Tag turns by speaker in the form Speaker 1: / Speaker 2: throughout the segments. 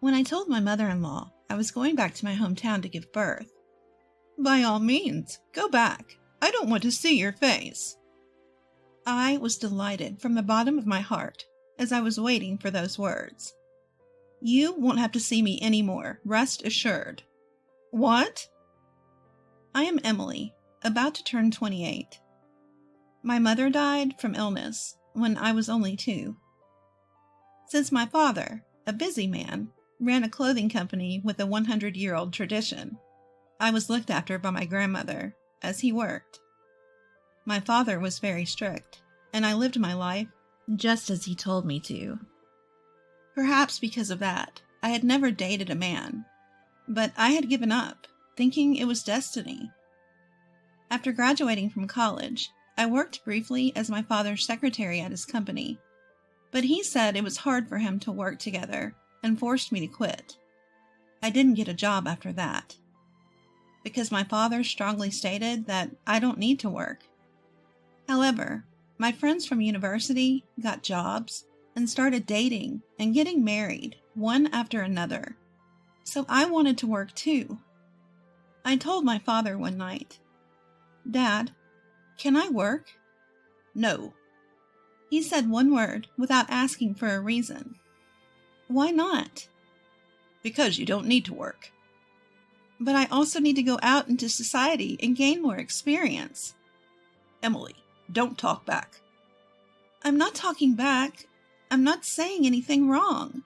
Speaker 1: When I told my mother-in-law I was going back to my hometown to give birth, "By all means, go back. I don't want to see your face." I was delighted from the bottom of my heart as I was waiting for those words. "You won't have to see me anymore, rest assured." "What?" I am Emily, about to turn 28. My mother died from illness when I was only 2. Since my father, a busy man, ran a clothing company with a 100-year-old tradition, I was looked after by my grandmother as he worked. My father was very strict, and I lived my life just as he told me to. Perhaps because of that, I had never dated a man, but I had given up, thinking it was destiny. After graduating from college, I worked briefly as my father's secretary at his company, but he said it was hard for him to work together and forced me to quit. I didn't get a job after that, because my father strongly stated that I don't need to work. However, my friends from university got jobs and started dating and getting married one after another, so I wanted to work too. I told my father one night, "Dad, can I work?" "No." He said one word without asking for a reason. "Why not?" "Because you don't need to work." "But I also need to go out into society and gain more experience."
Speaker 2: "Emily, don't talk back."
Speaker 1: "I'm not talking back. I'm not saying anything wrong."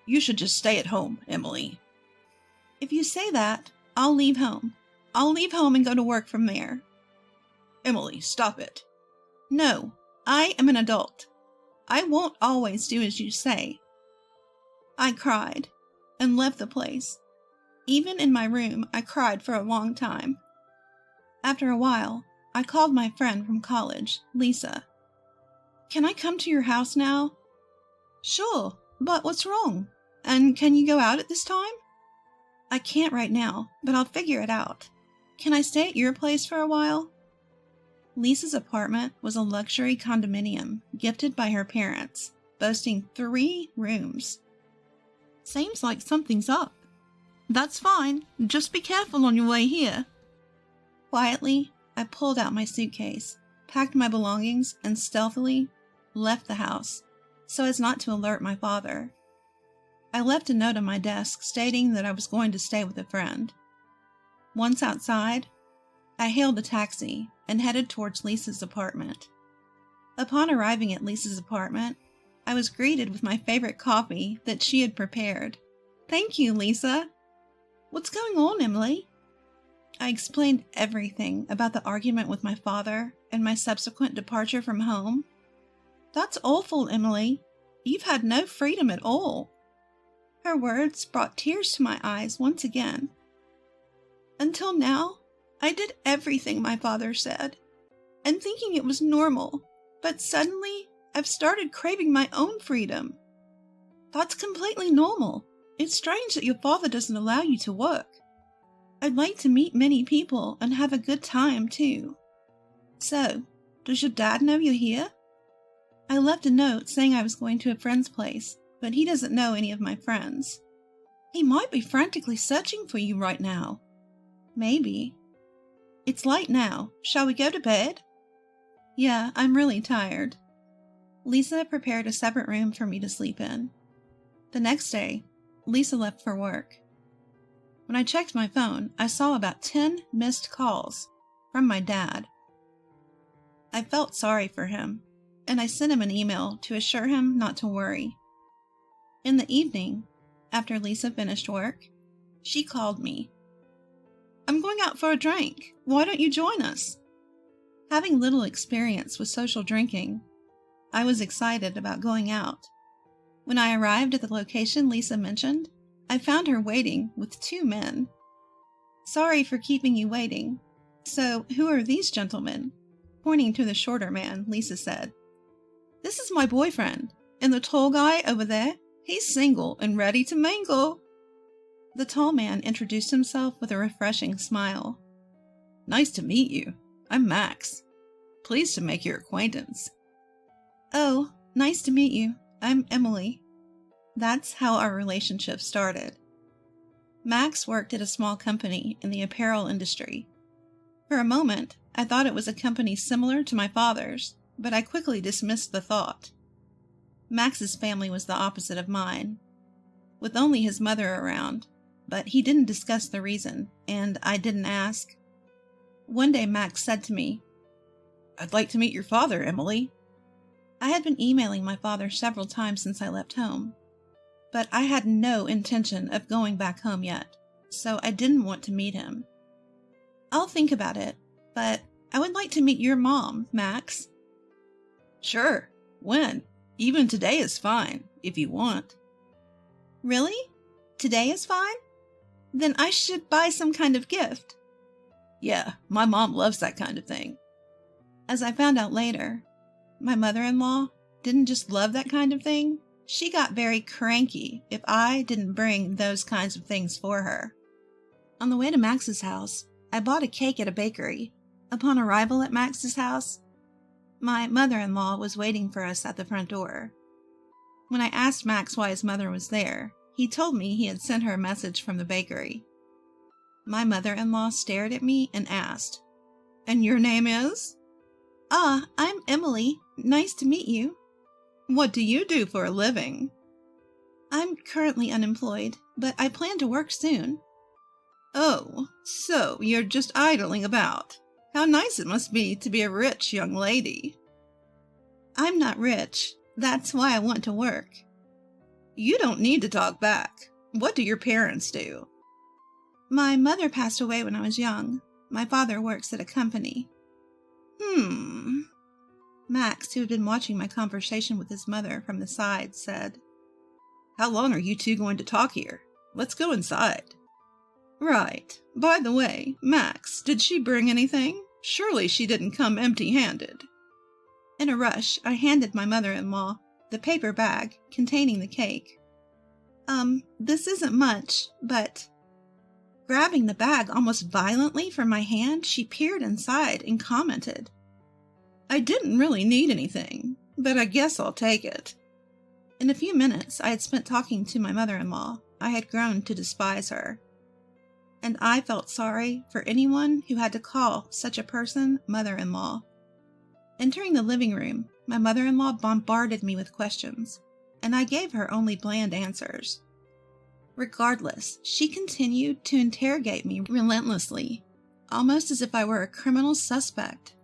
Speaker 2: "You should just stay at home, Emily."
Speaker 1: "If you say that, I'll leave home. I'll leave home and go to work from there."
Speaker 2: "Emily, stop it."
Speaker 1: "No, I am an adult. I won't always do as you say." I cried and left the place. Even in my room, I cried for a long time. After a while, I called my friend from college, Lisa. "Can I come to your house now?" "Sure, but what's wrong? And can you go out at this time?" "I can't right now, but I'll figure it out. Can I stay at your place for a while?" Lisa's apartment was a luxury condominium gifted by her parents, boasting 3 rooms. "Seems like something's up." "That's fine. Just be careful on your way here." Quietly, I pulled out my suitcase, packed my belongings, and stealthily left the house, so as not to alert my father. I left a note on my desk stating that I was going to stay with a friend. Once outside, I hailed a taxi and headed towards Lisa's apartment. Upon arriving at Lisa's apartment, I was greeted with my favorite coffee that she had prepared. "Thank you, Lisa." "What's going on, Emily?" I explained everything about the argument with my father and my subsequent departure from home. "That's awful, Emily. You've had no freedom at all." Her words brought tears to my eyes once again. "Until now, I did everything my father said, and thinking it was normal, but suddenly I've started craving my own freedom." "That's completely normal. It's strange that your father doesn't allow you to work. I'd like to meet many people and have a good time, too. So, does your dad know you're here?" I left a note saying I was going to a friend's place, but he doesn't know any of my friends. "He might be frantically searching for you right now." "Maybe." "It's late now. Shall we go to bed?" "Yeah, I'm really tired." Lisa prepared a separate room for me to sleep in. The next day, Lisa left for work. When I checked my phone, I saw about 10 missed calls from my dad. I felt sorry for him, and I sent him an email to assure him not to worry. In the evening, after Lisa finished work, she called me. "I'm going out for a drink. Why don't you join us?" Having little experience with social drinking, I was excited about going out. When I arrived at the location Lisa mentioned, I found her waiting with 2 men. "Sorry for keeping you waiting. So, who are these gentlemen?" Pointing to the shorter man, Lisa said. "This is my boyfriend, and the tall guy over there, he's single and ready to mingle." The tall man introduced himself with a refreshing smile.
Speaker 2: "Nice to meet you. I'm Max. Pleased to make your acquaintance."
Speaker 1: "Oh, nice to meet you. I'm Emily." That's how our relationship started. Max worked at a small company in the apparel industry. For a moment, I thought it was a company similar to my father's, but I quickly dismissed the thought. Max's family was the opposite of mine, with only his mother around, but he didn't discuss the reason, and I didn't ask. One day Max said to me, "I'd like to meet your father, Emily." I had been emailing my father several times since I left home, but I had no intention of going back home yet, so I didn't want to meet him. "I'll think about it, but I would like to meet your mom, Max."
Speaker 2: "Sure. When? Even today is fine, if you want."
Speaker 1: "Really? Today is fine? Then I should buy some kind of gift."
Speaker 2: "Yeah, my mom loves that kind of thing."
Speaker 1: As I found out later, my mother-in-law didn't just love that kind of thing. She got very cranky if I didn't bring those kinds of things for her. On the way to Max's house, I bought a cake at a bakery. Upon arrival at Max's house, my mother-in-law was waiting for us at the front door. When I asked Max why his mother was there, he told me he had sent her a message from the bakery. My mother-in-law stared at me and asked, "And your name is?" I'm Emily. Nice to meet you."
Speaker 2: "What do you do for a living?"
Speaker 1: "I'm currently unemployed, but I plan to work soon."
Speaker 2: "Oh, so you're just idling about. How nice it must be to be a rich young lady."
Speaker 1: "I'm not rich. That's why I want to work."
Speaker 2: "You don't need to talk back. What do your parents do?"
Speaker 1: "My mother passed away when I was young. My father works at a company." Max, who had been watching my conversation with his mother from the side, said,
Speaker 2: "How long are you two going to talk here? Let's go inside."
Speaker 1: "Right. By the way, Max, did she bring anything? Surely she didn't come empty-handed." In a rush, I handed my mother-in-law the paper bag containing the cake. This isn't much, but..." Grabbing the bag almost violently from my hand, she peered inside and commented,
Speaker 2: "I didn't really need anything, but I guess I'll take it."
Speaker 1: In a few minutes I had spent talking to my mother-in-law. I had grown to despise her. And I felt sorry for anyone who had to call such a person mother-in-law. Entering the living room, my mother-in-law bombarded me with questions, and I gave her only bland answers. Regardless, she continued to interrogate me relentlessly, almost as if I were a criminal suspect.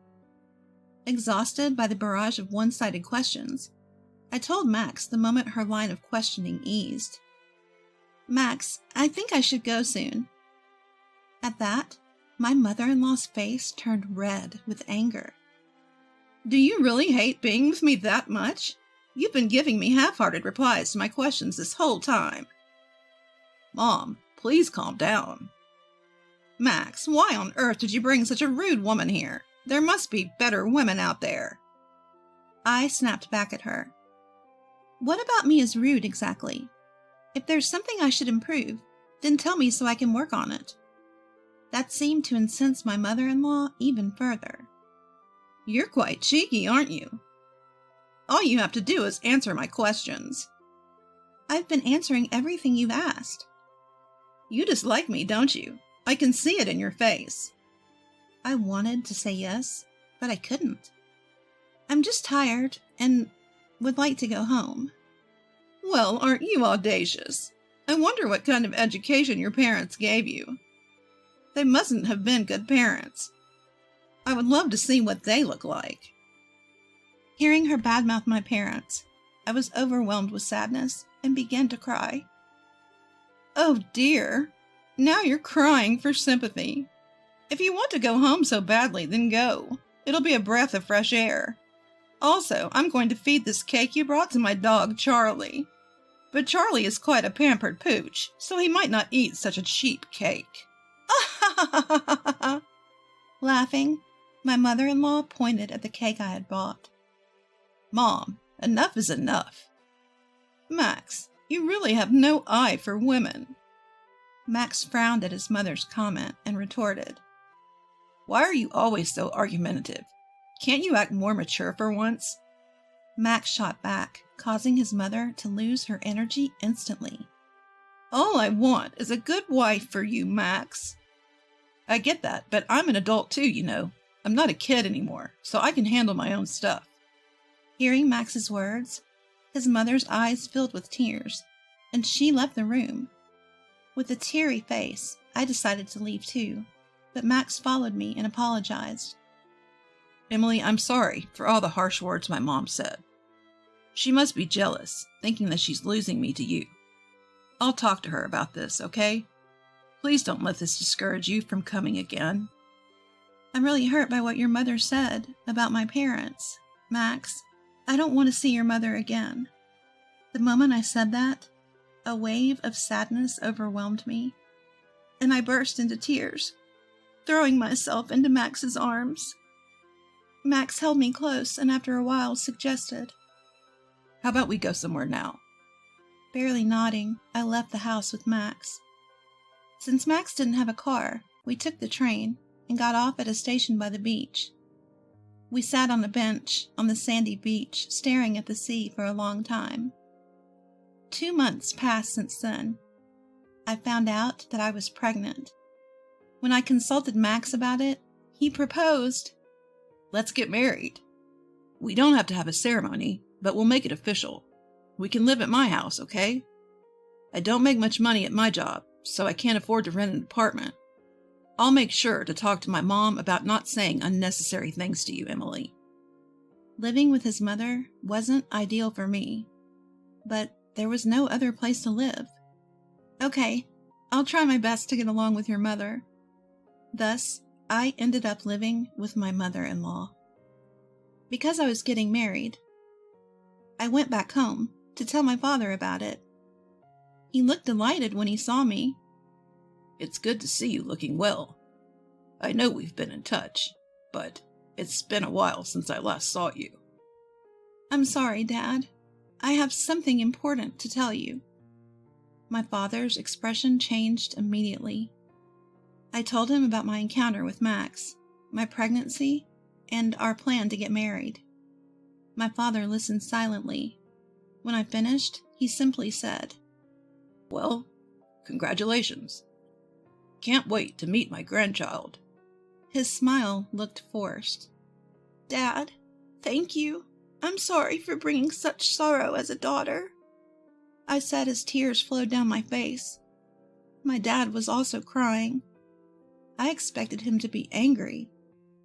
Speaker 1: Exhausted by the barrage of one-sided questions, I told Max the moment her line of questioning eased. "Max, I think I should go soon." At that, my mother-in-law's face turned red with anger.
Speaker 2: "Do you really hate being with me that much? You've been giving me half-hearted replies to my questions this whole time." "Mom, please calm down." "Max, why on earth did you bring such a rude woman here? There must be better women out there."
Speaker 1: I snapped back at her. "What about me is rude exactly? If there's something I should improve, then tell me so I can work on it." That seemed to incense my mother-in-law even further.
Speaker 2: "You're quite cheeky, aren't you? All you have to do is answer my questions."
Speaker 1: "I've been answering everything you've asked."
Speaker 2: "You dislike me, don't you? I can see it in your face."
Speaker 1: I wanted to say yes, but I couldn't. "I'm just tired and would like to go home."
Speaker 2: "Well, aren't you audacious? I wonder what kind of education your parents gave you. They mustn't have been good parents. I would love to see what they look like."
Speaker 1: Hearing her badmouth my parents, I was overwhelmed with sadness and began to cry.
Speaker 2: "Oh dear, now you're crying for sympathy. If you want to go home so badly, then go. It'll be a breath of fresh air. Also, I'm going to feed this cake you brought to my dog, Charlie. But Charlie is quite a pampered pooch, so he might not eat such a cheap cake."
Speaker 1: Laughing, my mother-in-law pointed at the cake I had bought.
Speaker 2: "Mom, enough is enough. Max, you really have no eye for women."
Speaker 1: Max frowned at his mother's comment and retorted,
Speaker 2: "Why are you always so argumentative? Can't you act more mature for once?"
Speaker 1: Max shot back, causing his mother to lose her energy instantly.
Speaker 2: All I want is a good wife for you, Max. I get that, but I'm an adult too, you know. I'm not a kid anymore, so I can handle my own stuff.
Speaker 1: Hearing Max's words, his mother's eyes filled with tears, and she left the room. With a teary face, I decided to leave too, but Max followed me and apologized.
Speaker 2: Emily, I'm sorry for all the harsh words my mom said. She must be jealous, thinking that she's losing me to you. I'll talk to her about this, okay? Please don't let this discourage you from coming again.
Speaker 1: I'm really hurt by what your mother said about my parents. Max, I don't want to see your mother again. The moment I said that, a wave of sadness overwhelmed me, and I burst into tears, throwing myself into Max's arms. Max held me close and after a while suggested,
Speaker 2: "How about we go somewhere now?"
Speaker 1: Barely nodding, I left the house with Max. Since Max didn't have a car, we took the train and got off at a station by the beach. We sat on a bench on the sandy beach, staring at the sea for a long time. 2 months passed since then. I found out that I was pregnant. When I consulted Max about it, he proposed.
Speaker 2: "Let's get married. We don't have to have a ceremony, but we'll make it official. We can live at my house, okay? I don't make much money at my job, so I can't afford to rent an apartment. I'll make sure to talk to my mom about not saying unnecessary things to you, Emily."
Speaker 1: Living with his mother wasn't ideal for me, but there was no other place to live. Okay, I'll try my best to get along with your mother. Thus, I ended up living with my mother-in-law. Because I was getting married, I went back home to tell my father about it. He looked delighted when he saw me.
Speaker 2: "It's good to see you looking well. I know we've been in touch, but it's been a while since I last saw you."
Speaker 1: "I'm sorry, Dad. I have something important to tell you." My father's expression changed immediately. I told him about my encounter with Max, my pregnancy, and our plan to get married. My father listened silently. When I finished, he simply said,
Speaker 2: "Well, congratulations. Can't wait to meet my grandchild."
Speaker 1: His smile looked forced. "Dad, thank you. I'm sorry for bringing such sorrow as a daughter," I said as tears flowed down my face. My dad was also crying. I expected him to be angry,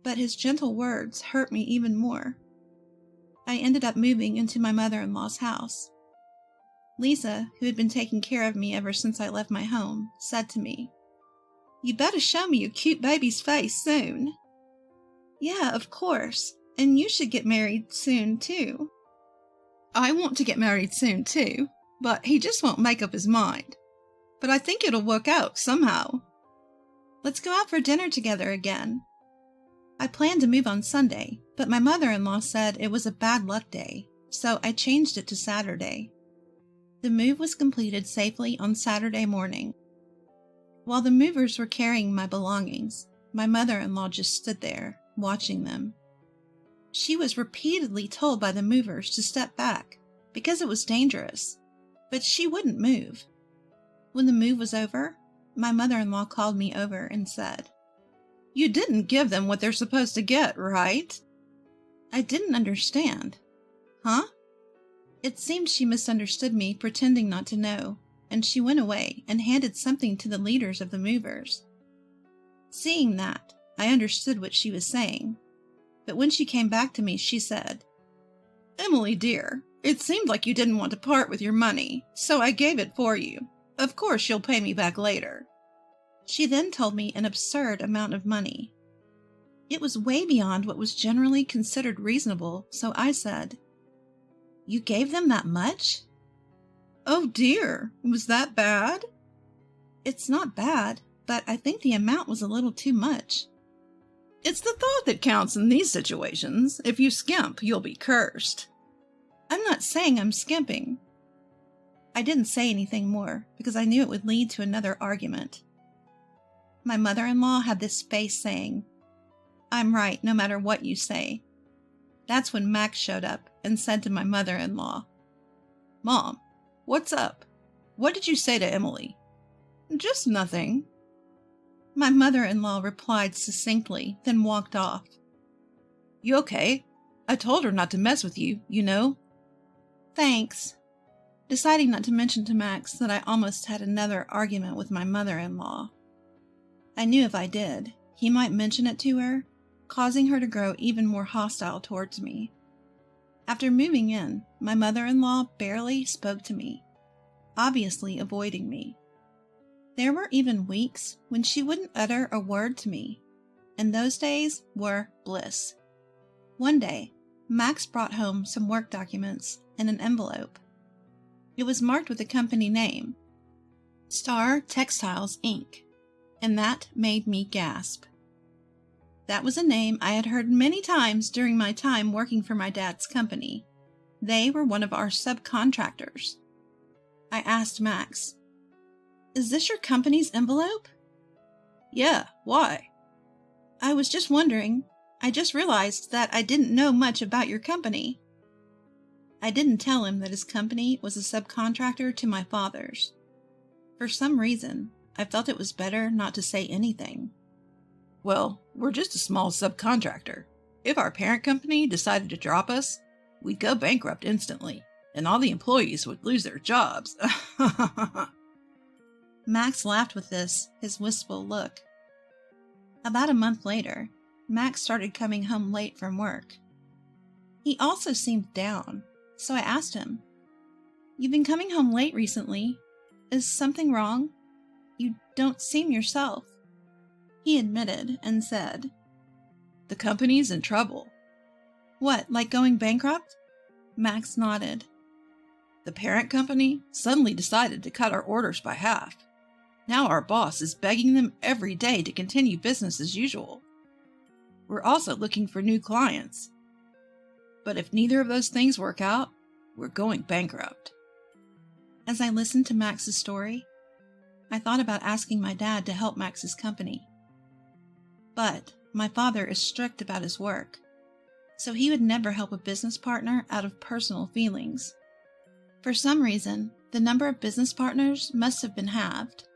Speaker 1: but his gentle words hurt me even more. I ended up moving into my mother-in-law's house. Lisa, who had been taking care of me ever since I left my home, said to me, "You better show me your cute baby's face soon." "Yeah, of course, and you should get married soon, too."
Speaker 2: "I want to get married soon, too, but he just won't make up his mind. But I think it'll work out somehow."
Speaker 1: "Let's go out for dinner together again." I planned to move on Sunday, but my mother-in-law said it was a bad luck day, so I changed it to Saturday. The move was completed safely on Saturday morning. While the movers were carrying my belongings, my mother-in-law just stood there, watching them. She was repeatedly told by the movers to step back, because it was dangerous, but she wouldn't move. When the move was over, my mother-in-law called me over and said,
Speaker 2: "You didn't give them what they're supposed to get, right?"
Speaker 1: I didn't understand.
Speaker 2: "Huh?"
Speaker 1: It seemed she misunderstood me, pretending not to know, and she went away and handed something to the leaders of the movers. Seeing that, I understood what she was saying, but when she came back to me, she said,
Speaker 2: "Emily, dear, it seemed like you didn't want to part with your money, so I gave it for you. Of course you'll pay me back later."
Speaker 1: She then told me an absurd amount of money. It was way beyond what was generally considered reasonable, so I said, "You gave them that much?"
Speaker 2: "Oh dear, was that bad?"
Speaker 1: "It's not bad, but I think the amount was a little too much."
Speaker 2: "It's the thought that counts in these situations. If you skimp, you'll be cursed."
Speaker 1: "I'm not saying I'm skimping." I didn't say anything more because I knew it would lead to another argument. My mother-in-law had this face saying, "I'm right no matter what you say." That's when Max showed up
Speaker 2: and said to my mother-in-law, "Mom, what's up? What did you say to Emily?"
Speaker 1: "Just nothing."
Speaker 2: My mother-in-law replied succinctly, then walked off.
Speaker 1: "You okay? I told her not to mess with you, you know."
Speaker 2: "Thanks." Deciding not to mention to Max that I almost had another argument with my mother-in-law. I knew if I did, he might mention it to her, causing her to grow even more hostile towards me. After moving in, my mother-in-law barely spoke to me, obviously avoiding me. There were even weeks when she wouldn't utter a word to me, and those days were bliss. One day, Max brought home some work documents in an envelope. It was marked with a company name, Star Textiles, Inc., and that made me gasp. That was a name I had heard many times during my time working for my dad's company. They were one of our subcontractors. I asked Max, "Is this your company's envelope?"
Speaker 1: "Yeah, why?"
Speaker 2: "I was just wondering. I just realized that I didn't know much about your company." I didn't tell him that his company was a subcontractor to my father's. For some reason, I felt it was better not to say anything.
Speaker 1: "Well, we're just a small subcontractor. If our parent company decided to drop us, we'd go bankrupt instantly, and all the employees would lose their jobs."
Speaker 2: Max laughed with this, his wistful look. About a month later, Max started coming home late from work. He also seemed down, so I asked him, "You've been coming home late recently. Is something wrong? You don't seem yourself." He admitted and said,
Speaker 1: "The company's in trouble."
Speaker 2: "What, like going bankrupt?" Max nodded.
Speaker 1: "The parent company suddenly decided to cut our orders by half. Now our boss is begging them every day to continue business as usual. We're also looking for new clients. But if neither of those things work out, we're going bankrupt."
Speaker 2: As I listened to Max's story, I thought about asking my dad to help Max's company. But my father is strict about his work, so he would never help a business partner out of personal feelings. For some reason, the number of business partners must have been halved.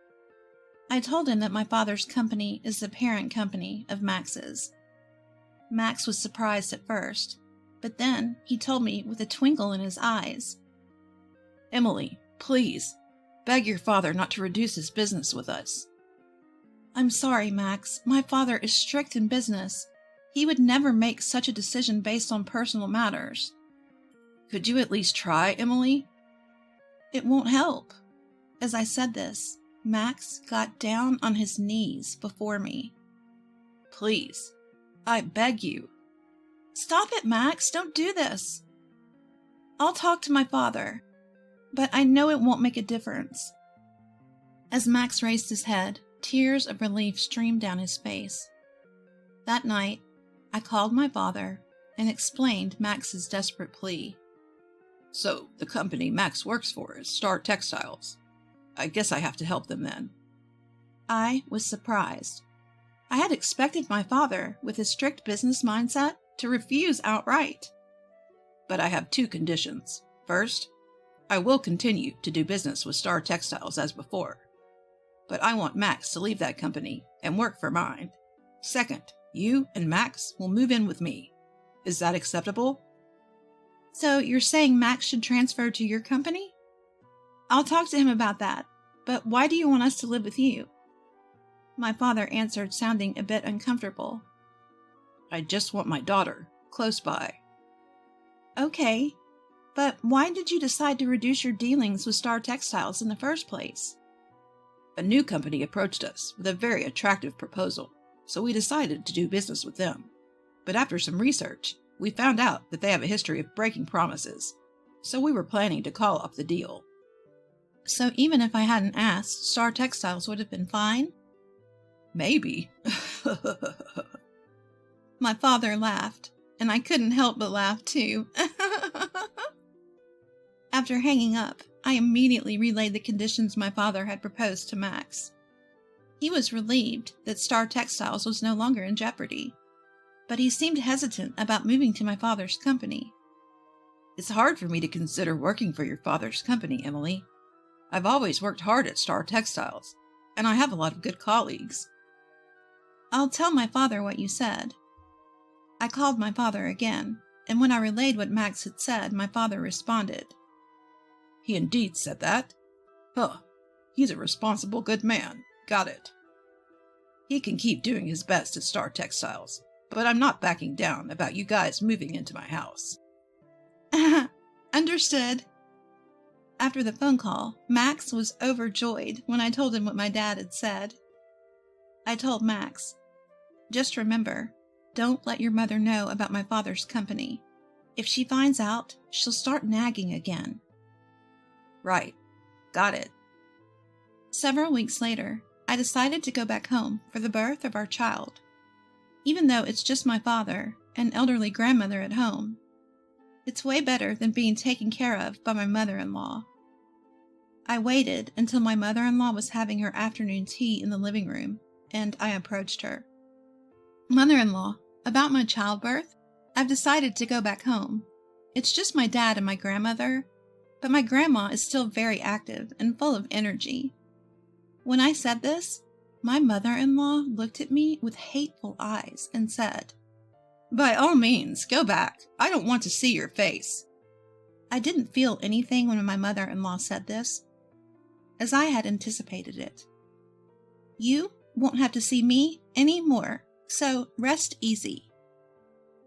Speaker 2: I told him that my father's company is the parent company of Max's. Max was surprised at first, but then he told me with a twinkle in his eyes,
Speaker 1: "Emily, please, beg your father not to reduce his business with us."
Speaker 2: "I'm sorry, Max. My father is strict in business. He would never make such a decision based on personal matters."
Speaker 1: "Could you at least try, Emily?"
Speaker 2: "It won't help." As I said this, Max got down on his knees before me.
Speaker 1: "Please, I beg you."
Speaker 2: "Stop it, Max. Don't do this." "I'll talk to my father, but I know it won't make a difference." As Max raised his head, tears of relief streamed down his face. That night, I called my father and explained Max's desperate plea.
Speaker 1: "So, the company Max works for is Star Textiles. I guess I have to help them then."
Speaker 2: I was surprised. I had expected my father, with his strict business mindset, to refuse outright.
Speaker 1: "But I have two conditions. First, I will continue to do business with Star Textiles as before. But I want Max to leave that company and work for mine. Second, you and Max will move in with me. Is that acceptable?"
Speaker 2: "So you're saying Max should transfer to your company?" "I'll talk to him about that, but why do you want us to live with you?" My father answered, sounding a bit uncomfortable.
Speaker 1: "I just want my daughter close by."
Speaker 2: "Okay, but why did you decide to reduce your dealings with Star Textiles in the first place?"
Speaker 1: A new company approached us with a very attractive proposal, so we decided to do business with them. But after some research, we found out that they have a history of breaking promises, so we were planning to call off the deal.
Speaker 2: "So even if I hadn't asked, Star Textiles would have been fine?"
Speaker 1: "Maybe."
Speaker 2: My father laughed, and I couldn't help but laugh too. After hanging up, I immediately relayed the conditions my father had proposed to Max. He was relieved that Star Textiles was no longer in jeopardy, but he seemed hesitant about moving to my father's company. It's hard for me to consider working for your father's company, Emily. I've always worked hard at Star Textiles, and I have a lot of good colleagues.
Speaker 1: I'll tell my father what you said. I called my father again, and when I relayed what Max had said, my father responded.
Speaker 2: He indeed said that? Huh. He's a responsible good man. Got it. He can keep doing his best at Star Textiles, but I'm not backing down about you guys moving into my house.
Speaker 1: Understood. After the phone call, Max was overjoyed when I told him what my dad had said. I told Max, just remember, don't let your mother know about my father's company. If she finds out, she'll start nagging again.
Speaker 2: Right. Got it.
Speaker 1: Several weeks later, I decided to go back home for the birth of our child. Even though it's just my father and elderly grandmother at home, it's way better than being taken care of by my mother-in-law. I waited until my mother-in-law was having her afternoon tea in the living room, and I approached her. Mother-in-law, about my childbirth, I've decided to go back home. It's just my dad and my grandmother, but my grandma is still very active and full of energy. When I said this, my mother-in-law looked at me with hateful eyes and said, By all means, go back. I don't want to see your face. I didn't feel anything when my mother-in-law said this, as I had anticipated it. You won't have to see me anymore, so rest easy.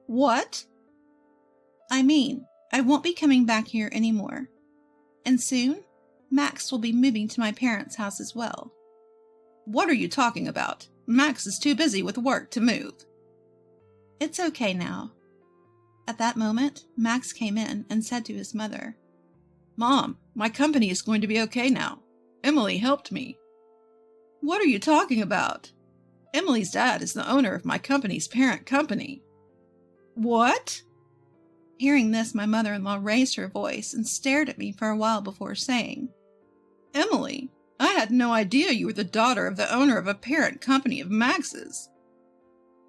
Speaker 1: What? I mean, I won't be coming back here anymore. And soon, Max will be moving to my parents' house as well. What are you talking about? Max is too busy with work to move. It's okay now. At that moment, Max came in and said to his mother, Mom, my company is going to be okay now. Emily helped me. What are you talking about? Emily's dad is the owner of my company's parent company. What? Hearing this, my mother-in-law raised her voice and stared at me for a while before saying, Emily, I had no idea you were the daughter of the owner of a parent company of Max's.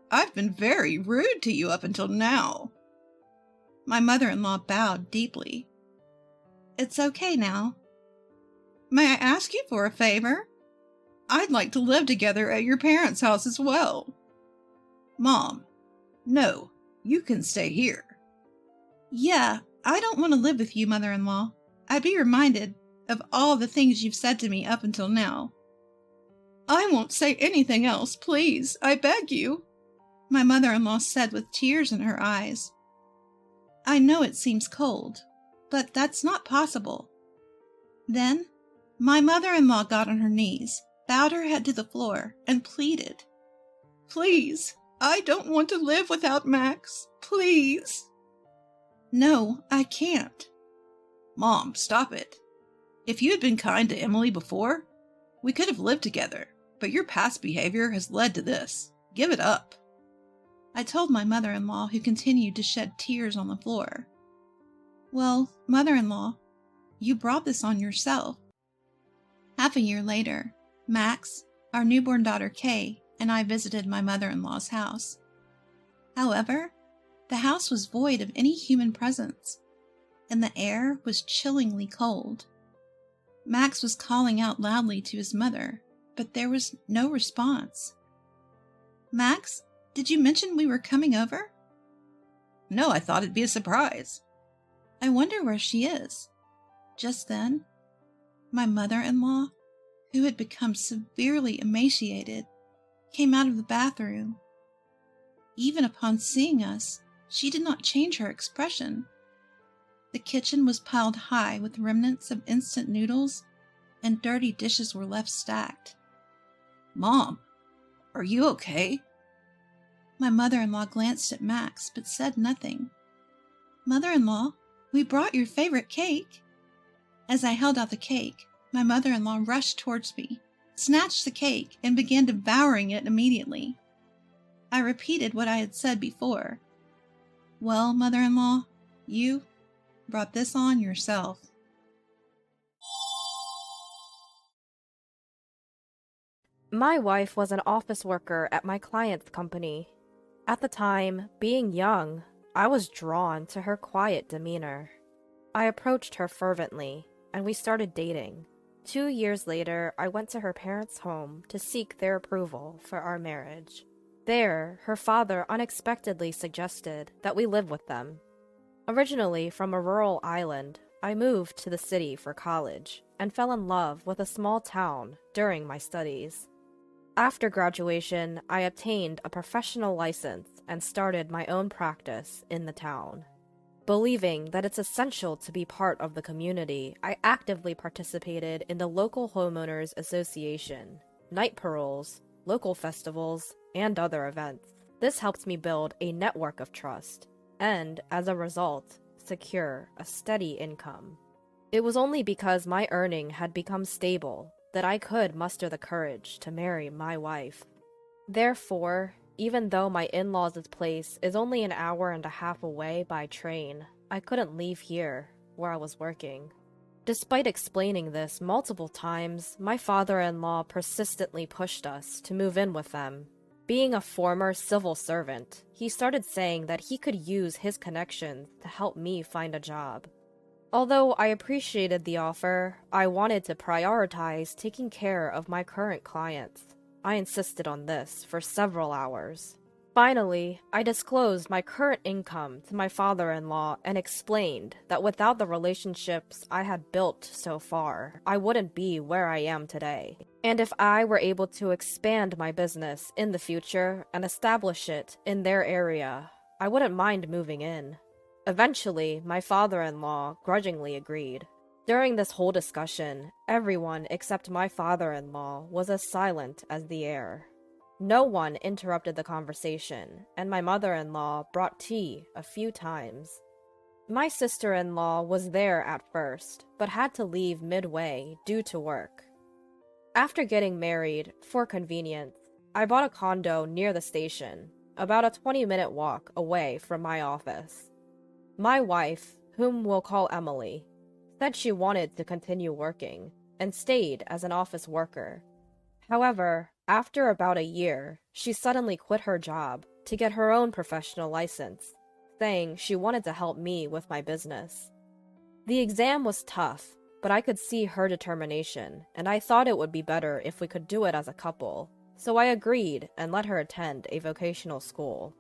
Speaker 1: I've been very rude to you up until now. My mother-in-law bowed deeply. It's okay now. May I ask you for a favor? I'd like to live together at your parents' house as well. Mom, no, you can stay here. Yeah, I don't want to live with you, mother-in-law. I'd be reminded of all the things you've said to me up until now. I won't say anything else, please, I beg you, my mother-in-law said with tears in her eyes. I know it seems cold, but that's not possible. Then, my mother-in-law got on her knees, bowed her head to the floor, and pleaded. Please, I don't want to live without Max. Please. No, I can't. Mom, stop it. If you had been kind to Emily before, we could have lived together, but your past behavior has led to this. Give it up. I told my mother-in-law, who continued to shed tears on the floor. Well, mother-in-law, you brought this on yourself. Half a year later, Max, our newborn daughter Kay, and I visited my mother-in-law's house. However, the house was void of any human presence, and the air was chillingly cold. Max was calling out loudly to his mother, but there was no response. Max, did you mention we were coming over? No, I thought it'd be a surprise. I wonder where she is. Just then, my mother-in-law, who had become severely emaciated, came out of the bathroom. Even upon seeing us, she did not change her expression. The kitchen was piled high with remnants of instant noodles, and dirty dishes were left stacked. Mom, are you okay? My mother-in-law glanced at Max, but said nothing. Mother-in-law, we brought your favorite cake. As I held out the cake, my mother-in-law rushed towards me, snatched the cake, and began devouring it immediately. I repeated what I had said before. Well, mother-in-law, you brought this on yourself.
Speaker 3: My wife was an office worker at my client's company. At the time, being young, I was drawn to her quiet demeanor. I approached her fervently, and we started dating. 2 years later, I went to her parents' home to seek their approval for our marriage. There, her father unexpectedly suggested that we live with them. Originally from a rural island, I moved to the city for college and fell in love with a small town during my studies. After graduation, I obtained a professional license and started my own practice in the town. Believing that it's essential to be part of the community, I actively participated in the local homeowners association, night paroles, local festivals, and other events. This helped me build a network of trust and, as a result, secure a steady income. It was only because my earning had become stable that I could muster the courage to marry my wife. Therefore, even though my in-laws' place is only an hour and a half away by train, I couldn't leave here, where I was working. Despite explaining this multiple times, my father-in-law persistently pushed us to move in with them. Being a former civil servant, he started saying that he could use his connections to help me find a job. Although I appreciated the offer, I wanted to prioritize taking care of my current clients. I insisted on this for several hours. Finally, I disclosed my current income to my father-in-law and explained that without the relationships I had built so far, I wouldn't be where I am today. And if I were able to expand my business in the future and establish it in their area, I wouldn't mind moving in. Eventually, my father-in-law grudgingly agreed. During this whole discussion, everyone except my father-in-law was as silent as the air. No one interrupted the conversation, and my mother-in-law brought tea a few times. My sister-in-law was there at first, but had to leave midway due to work. After getting married, for convenience, I bought a condo near the station, about a 20-minute walk away from my office. My wife, whom we'll call Emily, said she wanted to continue working, and stayed as an office worker. However, after about a year, she suddenly quit her job to get her own professional license, saying she wanted to help me with my business. The exam was tough, but I could see her determination, and I thought it would be better if we could do it as a couple, so I agreed and let her attend a vocational school.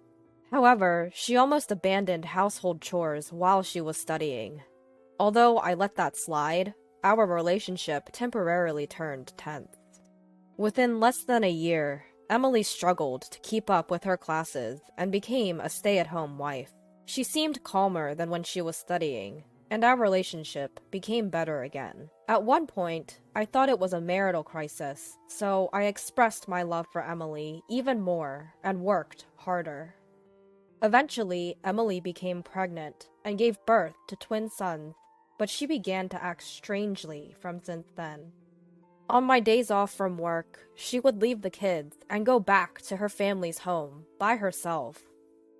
Speaker 3: However, she almost abandoned household chores while she was studying. Although I let that slide, our relationship temporarily turned tense. Within less than a year, Emily struggled to keep up with her classes and became a stay-at-home wife. She seemed calmer than when she was studying, and our relationship became better again. At one point, I thought it was a marital crisis, so I expressed my love for Emily even more and worked harder. Eventually, Emily became pregnant and gave birth to twin sons, but she began to act strangely from since then. On my days off from work, she would leave the kids and go back to her family's home by herself.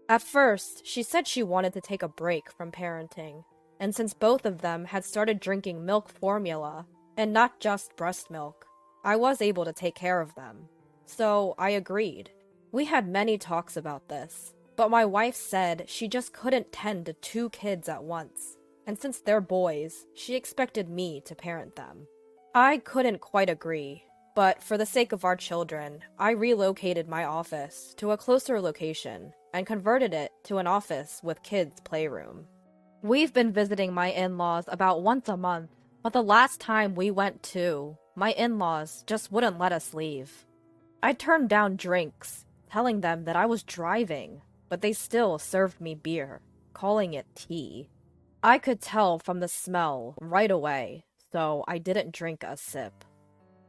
Speaker 3: At first, she said she wanted to take a break from parenting, and since both of them had started drinking milk formula, and not just breast milk, I was able to take care of them. So I agreed. We had many talks about this, but my wife said she just couldn't tend to 2 kids at once, and since they're boys, she expected me to parent them. I couldn't quite agree, but for the sake of our children, I relocated my office to a closer location and converted it to an office with kids' playroom. We've been visiting my in-laws about once a month, but the last time we went to, my in-laws just wouldn't let us leave. I turned down drinks, telling them that I was driving, but they still served me beer, calling it tea. I could tell from the smell right away, so I didn't drink a sip.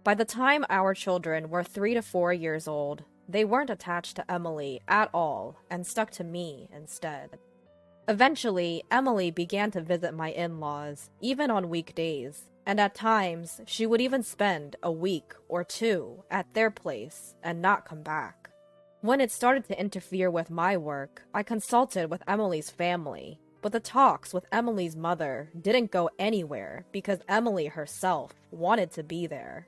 Speaker 3: By the time our children were 3 to 4 years old, they weren't attached to Emily at all and stuck to me instead. Eventually, Emily began to visit my in-laws, even on weekdays, and at times, she would even spend a week or 2 at their place and not come back. When it started to interfere with my work, I consulted with Emily's family, but the talks with Emily's mother didn't go anywhere because Emily herself wanted to be there.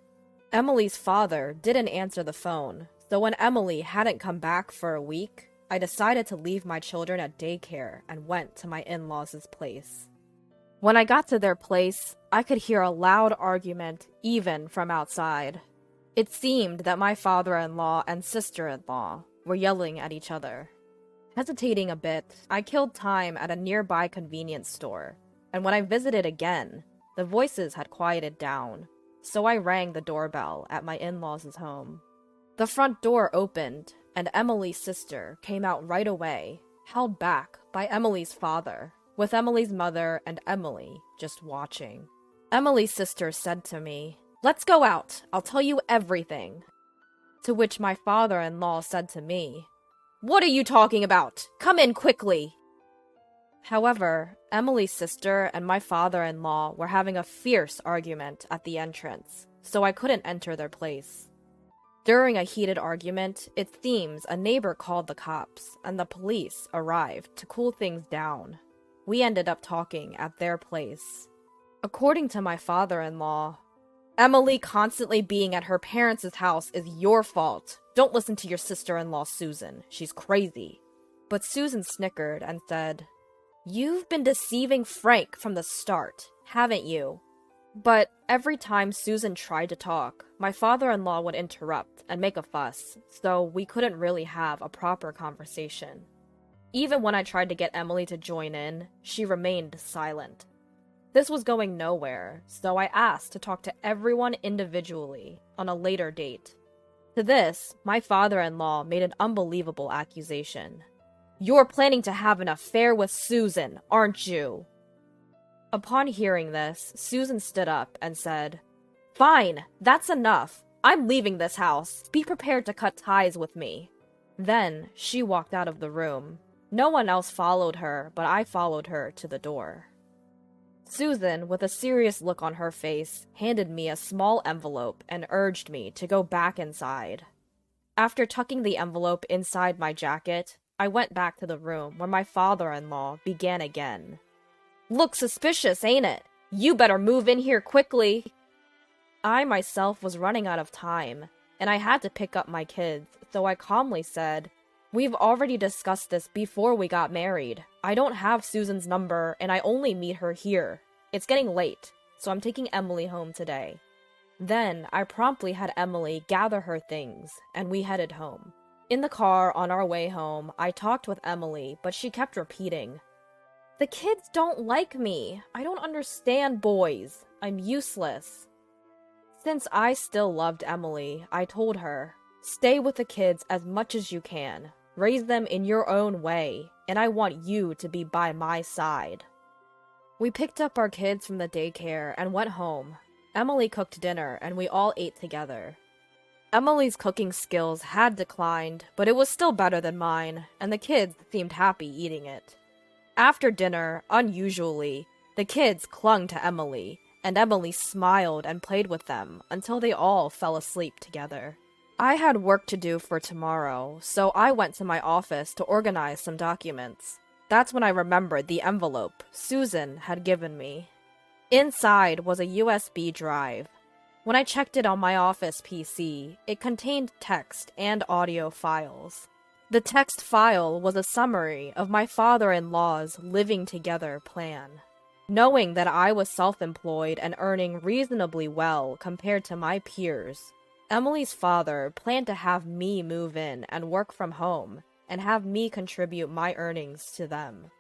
Speaker 3: Emily's father didn't answer the phone, so when Emily hadn't come back for a week, I decided to leave my children at daycare and went to my in-laws' place. When I got to their place, I could hear a loud argument even from outside. It seemed that my father-in-law and sister-in-law were yelling at each other. Hesitating a bit, I killed time at a nearby convenience store, and when I visited again, the voices had quieted down, so I rang the doorbell at my in-laws' home. The front door opened, and Emily's sister came out right away, held back by Emily's father, with Emily's mother and Emily just watching. Emily's sister said to me, "Let's go out, I'll tell you everything." To which my father-in-law said to me, "What are you talking about? Come in quickly." However, Emily's sister and my father-in-law were having a fierce argument at the entrance, so I couldn't enter their place. During a heated argument, it seems a neighbor called the cops, and the police arrived to cool things down. We ended up talking at their place. According to my father-in-law, "Emily constantly being at her parents' house is your fault. Don't listen to your sister-in-law, Susan. She's crazy." But Susan snickered and said, "You've been deceiving Frank from the start, haven't you?" But every time Susan tried to talk, my father-in-law would interrupt and make a fuss, so we couldn't really have a proper conversation. Even when I tried to get Emily to join in, she remained silent. This was going nowhere, so I asked to talk to everyone individually on a later date. To this, my father-in-law made an unbelievable accusation. "You're planning to have an affair with Susan, aren't you?" Upon hearing this, Susan stood up and said, "Fine, that's enough. I'm leaving this house. Be prepared to cut ties with me." Then she walked out of the room. No one else followed her, but I followed her to the door. Susan, with a serious look on her face, handed me a small envelope and urged me to go back inside. After tucking the envelope inside my jacket, I went back to the room where my father-in-law began again. "Looks suspicious, ain't it? You better move in here quickly." I myself was running out of time, and I had to pick up my kids, so I calmly said, "We've already discussed this before we got married. I don't have Susan's number, and I only meet her here. It's getting late, so I'm taking Emily home today." Then I promptly had Emily gather her things, and we headed home. In the car on our way home, I talked with Emily, but she kept repeating, "The kids don't like me. I don't understand boys. I'm useless." Since I still loved Emily, I told her, "Stay with the kids as much as you can. Raise them in your own way, and I want you to be by my side." We picked up our kids from the daycare and went home. Emily cooked dinner, and we all ate together. Emily's cooking skills had declined, but it was still better than mine, and the kids seemed happy eating it. After dinner, unusually, the kids clung to Emily, and Emily smiled and played with them until they all fell asleep together. I had work to do for tomorrow, so I went to my office to organize some documents. That's when I remembered the envelope Susan had given me. Inside was a USB drive. When I checked it on my office PC, it contained text and audio files. The text file was a summary of my father-in-law's living together plan. Knowing that I was self-employed and earning reasonably well compared to my peers, Emily's father planned to have me move in and work from home, and have me contribute my earnings to them.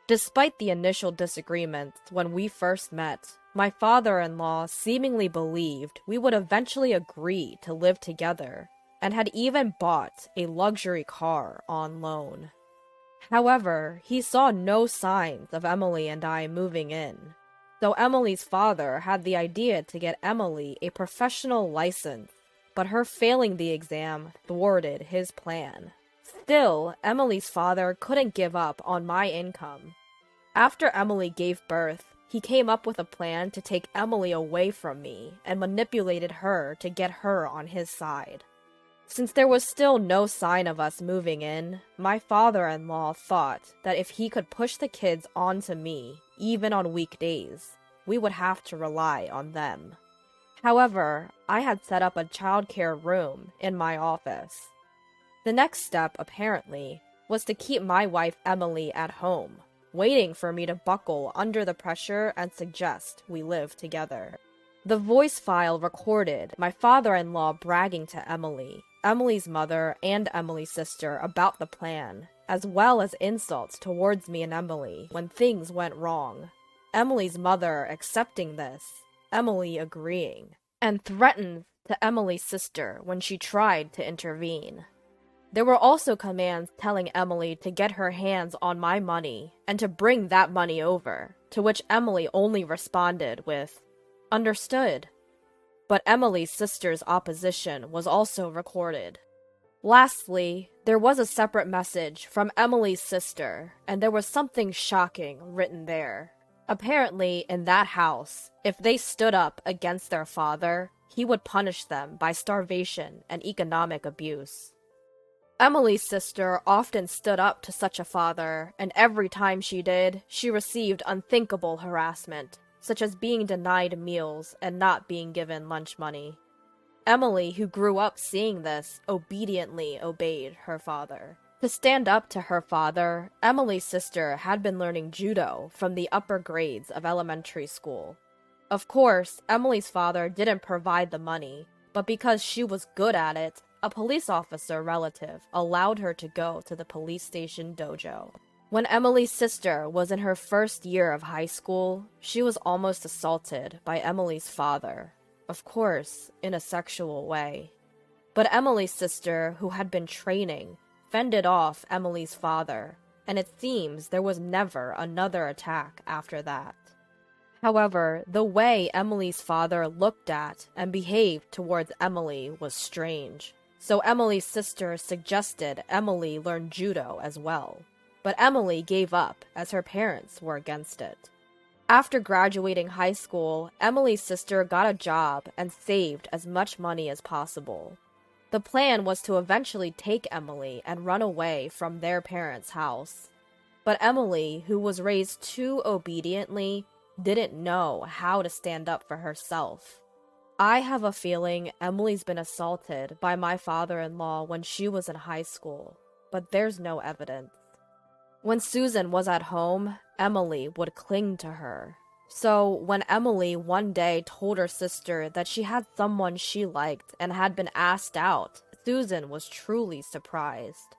Speaker 3: Despite the initial disagreements when we first met, my father-in-law seemingly believed we would eventually agree to live together, and had even bought a luxury car on loan. However, he saw no signs of Emily and I moving in, so Emily's father had the idea to get Emily a professional license, but her failing the exam thwarted his plan. Still, Emily's father couldn't give up on my income. After Emily gave birth, he came up with a plan to take Emily away from me and manipulated her to get her on his side. Since there was still no sign of us moving in, my father-in-law thought that if he could push the kids onto me, even on weekdays, we would have to rely on them. However, I had set up a childcare room in my office. The next step, apparently, was to keep my wife Emily at home, waiting for me to buckle under the pressure and suggest we live together. The voice file recorded my father-in-law bragging to Emily, Emily's mother, and Emily's sister about the plan, as well as insults towards me and Emily when things went wrong. Emily's mother accepting this, Emily agreeing, and threatened to Emily's sister when she tried to intervene. There were also commands telling Emily to get her hands on my money and to bring that money over, to which Emily only responded with, "Understood." But Emily's sister's opposition was also recorded. Lastly, there was a separate message from Emily's sister, and there was something shocking written there. Apparently, in that house, if they stood up against their father, he would punish them by starvation and economic abuse. Emily's sister often stood up to such a father, and every time she did, she received unthinkable harassment, such as being denied meals and not being given lunch money. Emily, who grew up seeing this, obediently obeyed her father. To stand up to her father, Emily's sister had been learning judo from the upper grades of elementary school. Of course, Emily's father didn't provide the money, but because she was good at it, a police officer relative allowed her to go to the police station dojo. When Emily's sister was in her first year of high school, she was almost assaulted by Emily's father, of course, in a sexual way. But Emily's sister, who had been training, fended off Emily's father, and it seems there was never another attack after that. However, the way Emily's father looked at and behaved towards Emily was strange, so Emily's sister suggested Emily learn judo as well. But Emily gave up as her parents were against it. After graduating high school, Emily's sister got a job and saved as much money as possible. The plan was to eventually take Emily and run away from their parents' house. But Emily, who was raised too obediently, didn't know how to stand up for herself. I have a feeling Emily's been assaulted by my father-in-law when she was in high school, but there's no evidence. When Susan was at home, Emily would cling to her. So when Emily one day told her sister that she had someone she liked and had been asked out, Susan was truly surprised.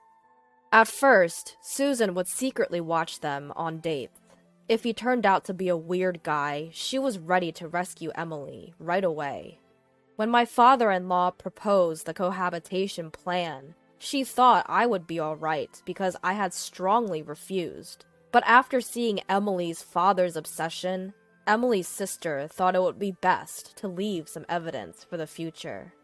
Speaker 3: At first, Susan would secretly watch them on dates. If he turned out to be a weird guy, she was ready to rescue Emily right away. When my father-in-law proposed the cohabitation plan, she thought I would be alright because I had strongly refused. But after seeing Emily's father's obsession, Emily's sister thought it would be best to leave some evidence for the future.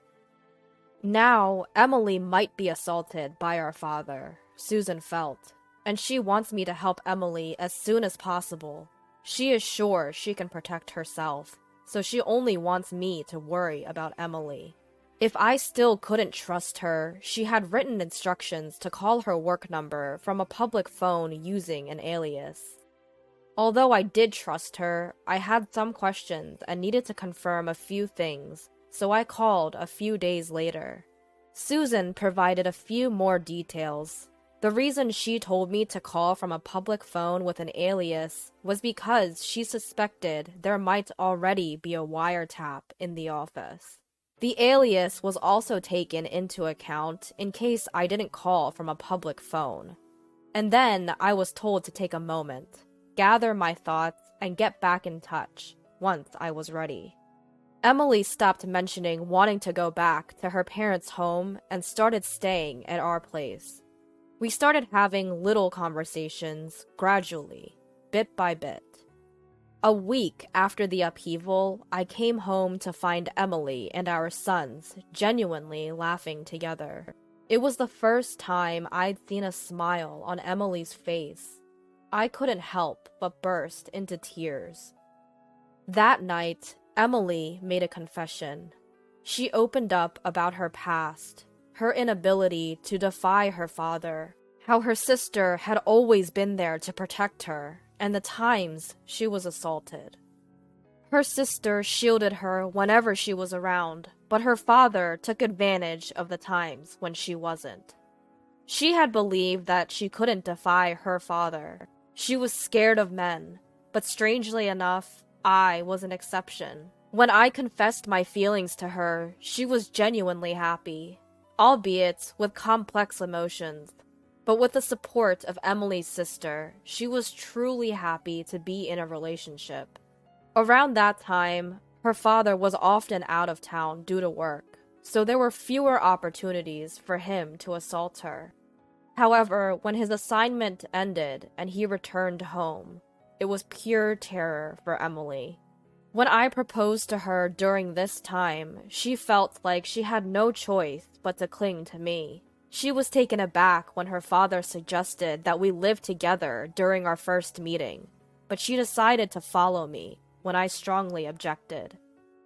Speaker 3: Now, Emily might be assaulted by our father, Susan felt, and she wants me to help Emily as soon as possible. She is sure she can protect herself, so she only wants me to worry about Emily. If I still couldn't trust her, she had written instructions to call her work number from a public phone using an alias. Although I did trust her, I had some questions and needed to confirm a few things, so I called a few days later. Susan provided a few more details. The reason she told me to call from a public phone with an alias was because she suspected there might already be a wiretap in the office. The alias was also taken into account in case I didn't call from a public phone. And then I was told to take a moment, gather my thoughts, and get back in touch once I was ready. Emily stopped mentioning wanting to go back to her parents' home and started staying at our place. We started having little conversations, gradually, bit by bit. A week after the upheaval, I came home to find Emily and our sons genuinely laughing together. It was the first time I'd seen a smile on Emily's face. I couldn't help but burst into tears. That night, Emily made a confession. She opened up about her past, her inability to defy her father, how her sister had always been there to protect her, and the times she was assaulted. Her sister shielded her whenever she was around, but her father took advantage of the times when she wasn't. She had believed that she couldn't defy her father, She was scared of men, but strangely enough, I was an exception. When I confessed my feelings to her, she was genuinely happy, albeit with complex emotions. But with the support of Emily's sister, she was truly happy to be in a relationship. Around that time, her father was often out of town due to work, so there were fewer opportunities for him to assault her. However, when his assignment ended and he returned home, it was pure terror for Emily. When I proposed to her during this time, she felt like she had no choice but to cling to me. She was taken aback when her father suggested that we live together during our first meeting, but she decided to follow me when I strongly objected.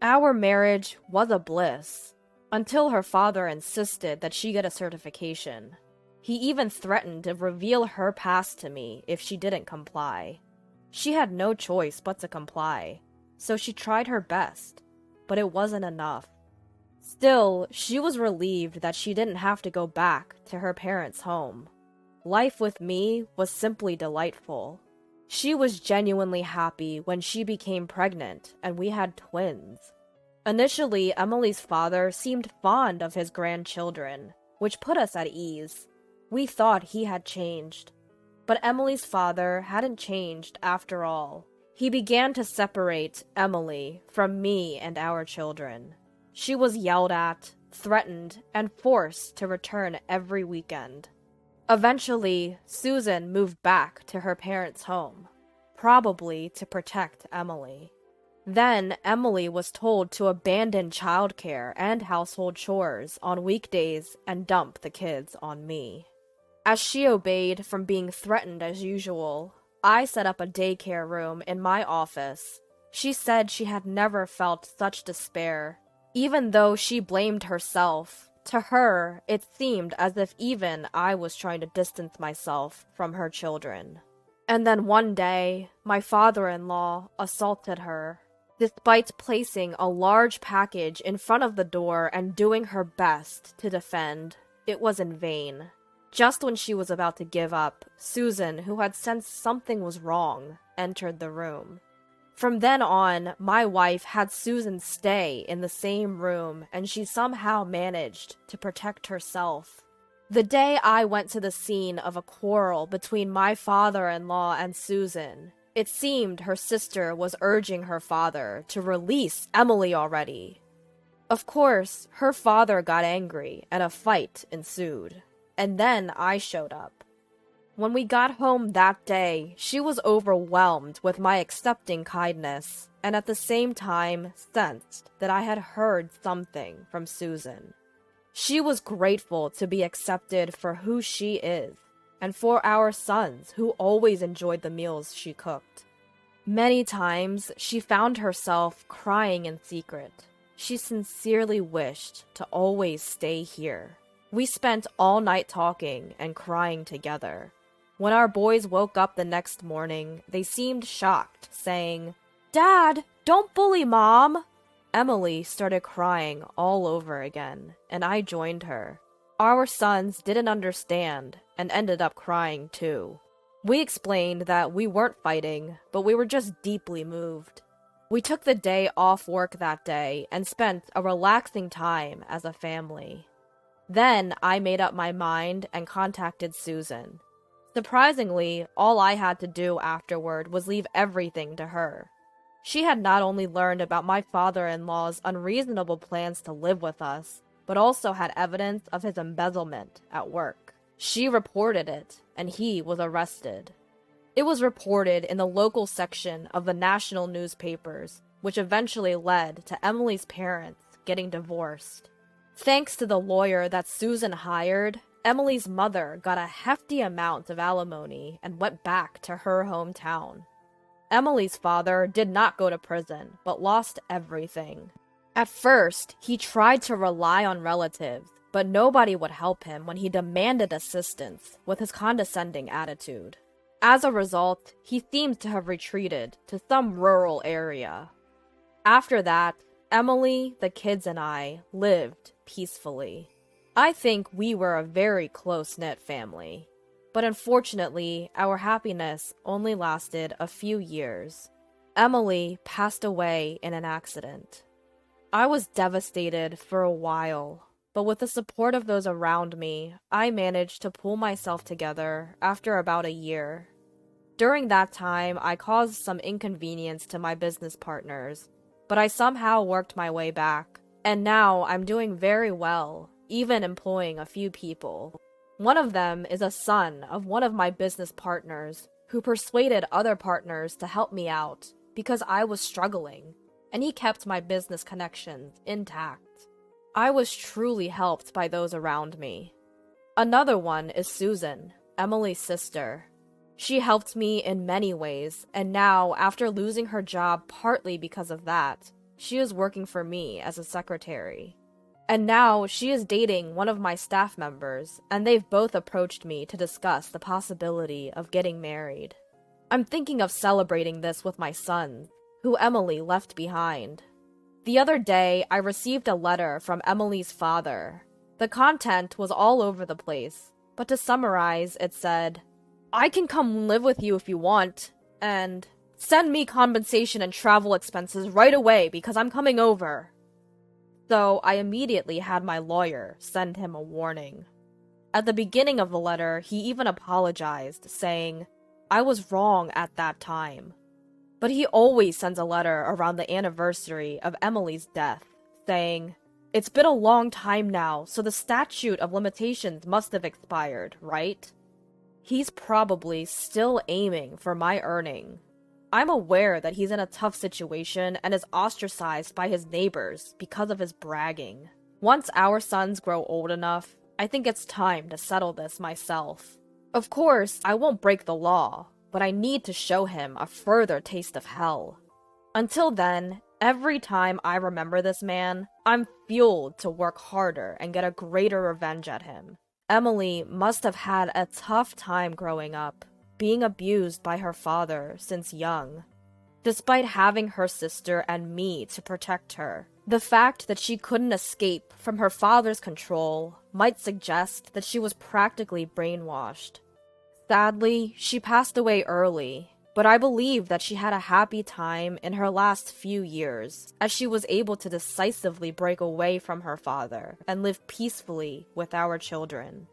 Speaker 3: Our marriage was a bliss, until her father insisted that she get a certification. He even threatened to reveal her past to me if she didn't comply. She had no choice but to comply, so she tried her best, but it wasn't enough. Still, she was relieved that she didn't have to go back to her parents' home. Life with me was simply delightful. She was genuinely happy when she became pregnant and we had twins. Initially, Emily's father seemed fond of his grandchildren, which put us at ease. We thought he had changed. But Emily's father hadn't changed after all. He began to separate Emily from me and our children. She was yelled at, threatened, and forced to return every weekend. Eventually, Susan moved back to her parents' home, probably to protect Emily. Then, Emily was told to abandon childcare and household chores on weekdays and dump the kids on me. As she obeyed from being threatened as usual, I set up a daycare room in my office. She said she had never felt such despair. Even though she blamed herself, to her, it seemed as if even I was trying to distance myself from her children. And then one day, my father-in-law assaulted her. Despite placing a large package in front of the door and doing her best to defend, it was in vain. Just when she was about to give up, Susan, who had sensed something was wrong, entered the room. From then on, my wife had Susan stay in the same room, and she somehow managed to protect herself. The day I went to the scene of a quarrel between my father-in-law and Susan, it seemed her sister was urging her father to release Emily already. Of course, her father got angry, and a fight ensued. And then I showed up. When we got home that day, she was overwhelmed with my accepting kindness, and at the same time sensed that I had heard something from Susan. She was grateful to be accepted for who she is, and for our sons who always enjoyed the meals she cooked. Many times, she found herself crying in secret. She sincerely wished to always stay here. We spent all night talking and crying together. When our boys woke up the next morning, they seemed shocked, saying, "Dad, don't bully Mom!" Emily started crying all over again, and I joined her. Our sons didn't understand and ended up crying too. We explained that we weren't fighting, but we were just deeply moved. We took the day off work that day and spent a relaxing time as a family. Then I made up my mind and contacted Susan. Surprisingly, all I had to do afterward was leave everything to her. She had not only learned about my father-in-law's unreasonable plans to live with us, but also had evidence of his embezzlement at work. She reported it, and he was arrested. It was reported in the local section of the national newspapers, which eventually led to Emily's parents getting divorced. Thanks to the lawyer that Susan hired, Emily's mother got a hefty amount of alimony and went back to her hometown. Emily's father did not go to prison, but lost everything. At first, he tried to rely on relatives, but nobody would help him when he demanded assistance with his condescending attitude. As a result, he seems to have retreated to some rural area. After that, Emily, the kids, and I lived peacefully. I think we were a very close-knit family. but unfortunately, our happiness only lasted a few years. Emily passed away in an accident. I was devastated for a while, but with the support of those around me, I managed to pull myself together after about a year. During that time, I caused some inconvenience to my business partners, but I somehow worked my way back, and now I'm doing very well, even employing a few people. One of them is a son of one of my business partners who persuaded other partners to help me out because I was struggling, and he kept my business connections intact. I was truly helped by those around me. Another one is Susan, Emily's sister. She helped me in many ways, and now, after losing her job partly because of that, she is working for me as a secretary. And now, she is dating one of my staff members, and they've both approached me to discuss the possibility of getting married. I'm thinking of celebrating this with my son, who Emily left behind. The other day, I received a letter from Emily's father. The content was all over the place, but to summarize, it said, "I can come live with you if you want, and send me compensation and travel expenses right away because I'm coming over." So I immediately had my lawyer send him a warning. At the beginning of the letter, he even apologized, saying, "I was wrong at that time." But he always sends a letter around the anniversary of Emily's death, saying, "It's been a long time now, so the statute of limitations must have expired, right?" He's probably still aiming for my earning. I'm aware that he's in a tough situation and is ostracized by his neighbors because of his bragging. Once our sons grow old enough, I think it's time to settle this myself. Of course, I won't break the law, but I need to show him a further taste of hell. Until then, every time I remember this man, I'm fueled to work harder and get a greater revenge at him. Emily must have had a tough time growing up, being abused by her father since young. Despite having her sister and me to protect her, the fact that she couldn't escape from her father's control might suggest that she was practically brainwashed. Sadly, she passed away early, but I believe that she had a happy time in her last few years, as she was able to decisively break away from her father and live peacefully with our children.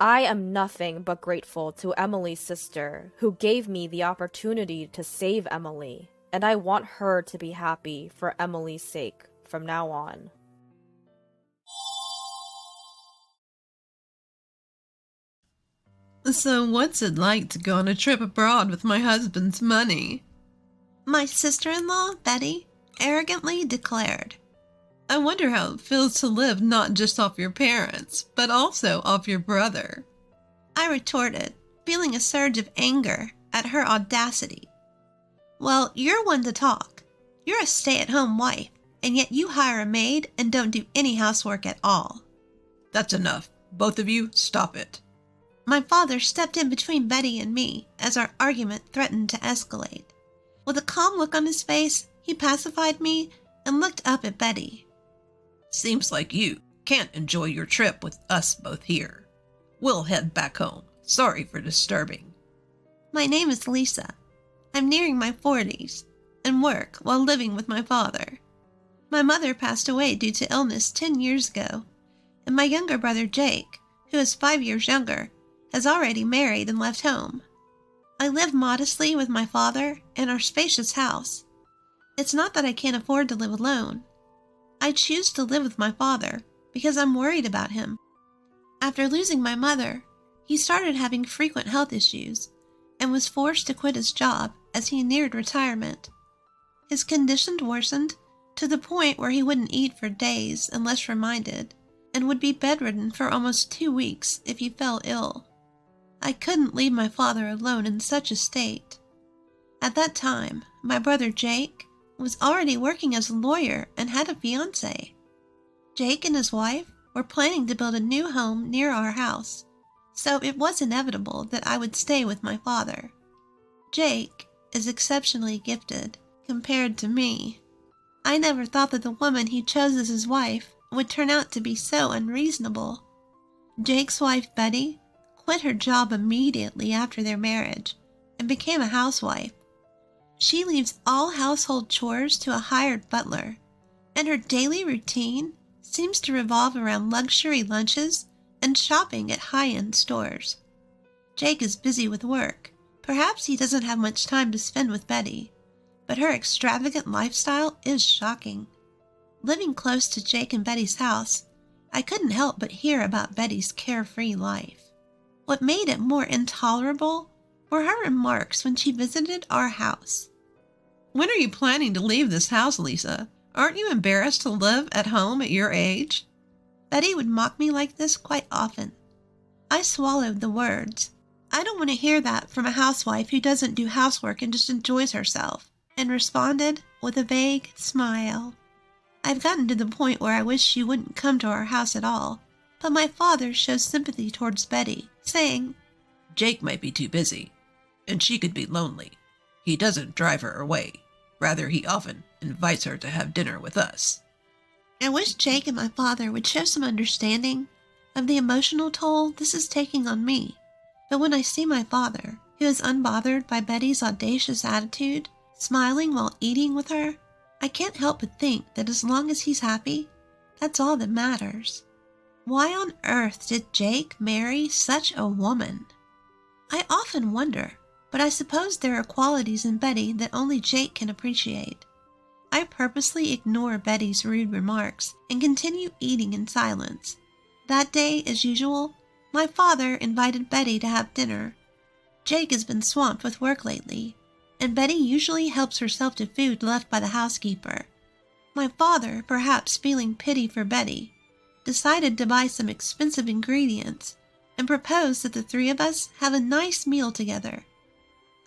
Speaker 3: I am nothing but grateful to Emily's sister, who gave me the opportunity to save Emily, and I want her to be happy for Emily's sake from now on.
Speaker 2: So what's it like to go on a trip abroad with my husband's money?
Speaker 1: My sister-in-law, Betty, arrogantly declared.
Speaker 2: I wonder how it feels to live not just off your parents, but also off your brother.
Speaker 1: I retorted, feeling a surge of anger at her audacity. Well, you're one to talk. You're a stay-at-home wife, and yet you hire a maid and don't do any housework at all.
Speaker 2: That's enough. Both of you, stop it.
Speaker 1: My father stepped in between Betty and me as our argument threatened to escalate. With a calm look on his face, he pacified me and looked up at Betty.
Speaker 2: Seems like you can't enjoy your trip with us both here. We'll head back home. Sorry for disturbing.
Speaker 1: My name is Lisa. I'm nearing my 40s and work while living with my father. My mother passed away due to illness 10 years ago, and my younger brother Jake, who is 5 years younger, has already married and left home. I live modestly with my father in our spacious house. It's not that I can't afford to live alone. I choose to live with my father because I'm worried about him. After losing my mother, he started having frequent health issues and was forced to quit his job as he neared retirement. His condition worsened to the point where he wouldn't eat for days unless reminded, and would be bedridden for almost 2 weeks if he fell ill. I couldn't leave my father alone in such a state. At that time, my brother Jake was already working as a lawyer and had a fiancé. Jake and his wife were planning to build a new home near our house, so it was inevitable that I would stay with my father. Jake is exceptionally gifted compared to me. I never thought that the woman he chose as his wife would turn out to be so unreasonable. Jake's wife, Betty, quit her job immediately after their marriage and became a housewife. She leaves all household chores to a hired butler, and her daily routine seems to revolve around luxury lunches and shopping at high-end stores. Jake is busy with work. Perhaps he doesn't have much time to spend with Betty, but her extravagant lifestyle is shocking. Living close to Jake and Betty's house, I couldn't help but hear about Betty's carefree life. What made it more intolerable were her remarks when she visited our house.
Speaker 2: "When are you planning to leave this house, Lisa? Aren't you embarrassed to live at home at your age?"
Speaker 1: Betty would mock me like this quite often. I swallowed the words. I don't want to hear that from a housewife who doesn't do housework and just enjoys herself, and responded with a vague smile. I've gotten to the point where I wish she wouldn't come to our house at all, but my father shows sympathy towards Betty, saying,
Speaker 2: "Jake might be too busy, and she could be lonely. He doesn't drive her away. Rather, he often invites her to have dinner with us."
Speaker 1: I wish Jake and my father would show some understanding of the emotional toll this is taking on me. But when I see my father, who is unbothered by Betty's audacious attitude, smiling while eating with her, I can't help but think that as long as he's happy, that's all that matters. Why on earth did Jake marry such a woman? I often wonder, but I suppose there are qualities in Betty that only Jake can appreciate. I purposely ignore Betty's rude remarks and continue eating in silence. That day, as usual, my father invited Betty to have dinner. Jake has been swamped with work lately, and Betty usually helps herself to food left by the housekeeper. My father, perhaps feeling pity for Betty, decided to buy some expensive ingredients and proposed that the three of us have a nice meal together.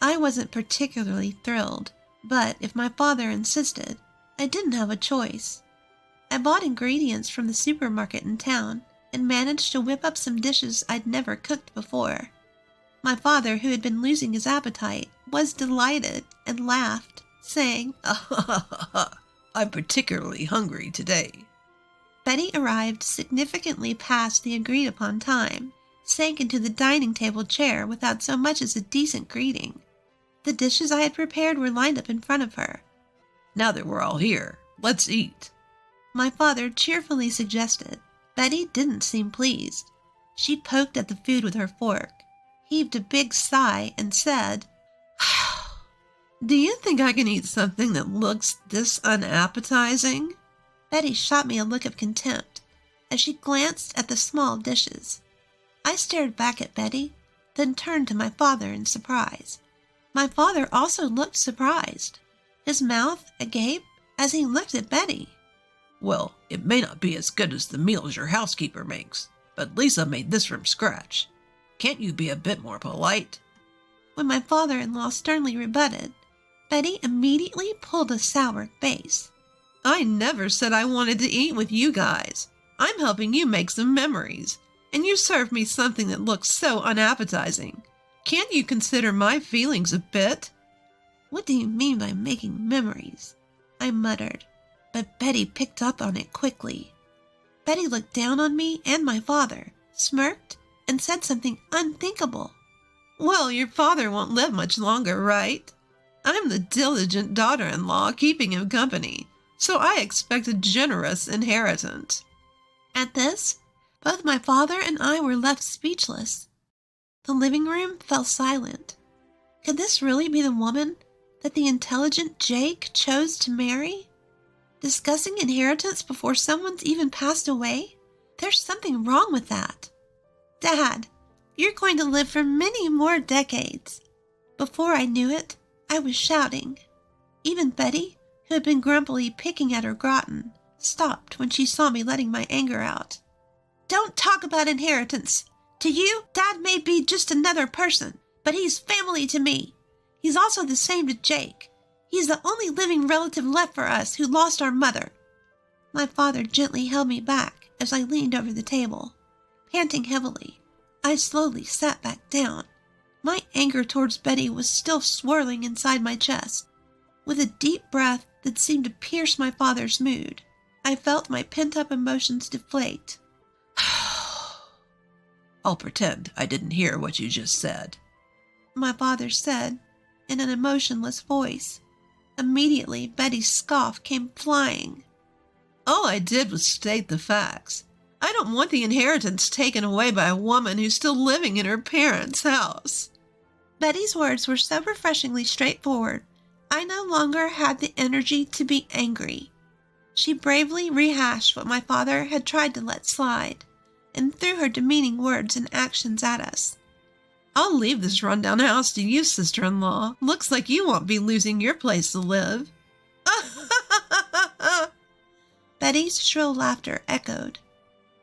Speaker 1: I wasn't particularly thrilled, but if my father insisted, I didn't have a choice. I bought ingredients from the supermarket in town and managed to whip up some dishes I'd never cooked before. My father, who had been losing his appetite, was delighted and laughed, saying,
Speaker 2: "I'm particularly hungry today."
Speaker 1: Betty arrived significantly past the agreed-upon time, sank into the dining table chair without so much as a decent greeting. The dishes I had prepared were lined up in front of her.
Speaker 2: "Now that we're all here, let's eat,"
Speaker 1: my father cheerfully suggested. Betty didn't seem pleased. She poked at the food with her fork, heaved a big sigh, and said,
Speaker 2: "Do you think I can eat something that looks this unappetizing?"
Speaker 1: Betty shot me a look of contempt as she glanced at the small dishes. I stared back at Betty, then turned to my father in surprise. My father also looked surprised, his mouth agape as he looked at Betty.
Speaker 2: "Well, it may not be as good as the meals your housekeeper makes, but Lisa made this from scratch. Can't you be a bit more polite?"
Speaker 1: When my father-in-law sternly rebutted, Betty immediately pulled a sour face.
Speaker 2: "I never said I wanted to eat with you guys. I'm helping you make some memories, and you serve me something that looks so unappetizing. Can't you consider my feelings a bit?"
Speaker 1: "What do you mean by making memories?" I muttered, but Betty picked up on it quickly. Betty looked down on me and my father, smirked, and said something unthinkable.
Speaker 2: "Well, your father won't live much longer, right? I'm the diligent daughter-in-law keeping him company, so I expect a generous inheritance."
Speaker 1: At this, both my father and I were left speechless. The living room fell silent. Could this really be the woman that the intelligent Jake chose to marry? Discussing inheritance before someone's even passed away? There's something wrong with that. Dad, you're going to live for many more decades. Before I knew it, I was shouting. Even Betty, who had been grumpily picking at her gratin, stopped when she saw me letting my anger out. "Don't talk about inheritance. To you, Dad may be just another person, but he's family to me. He's also the same to Jake. He's the only living relative left for us who lost our mother." My father gently held me back as I leaned over the table. Panting heavily, I slowly sat back down. My anger towards Betty was still swirling inside my chest. With a deep breath that seemed to pierce my father's mood, I felt my pent-up emotions deflate.
Speaker 2: I'll pretend I didn't hear what you just said,"
Speaker 1: my father said in an emotionless voice. Immediately, Betty's scoff came flying.
Speaker 2: "All I did was state the facts. I don't want the inheritance taken away by a woman who's still living in her parents' house."
Speaker 1: Betty's words were so refreshingly straightforward, I no longer had the energy to be angry. She bravely rehashed what my father had tried to let slide, and threw her demeaning words and actions at us.
Speaker 2: "I'll leave this rundown house to you, sister-in-law. Looks like you won't be losing your place to live."
Speaker 1: Betty's shrill laughter echoed.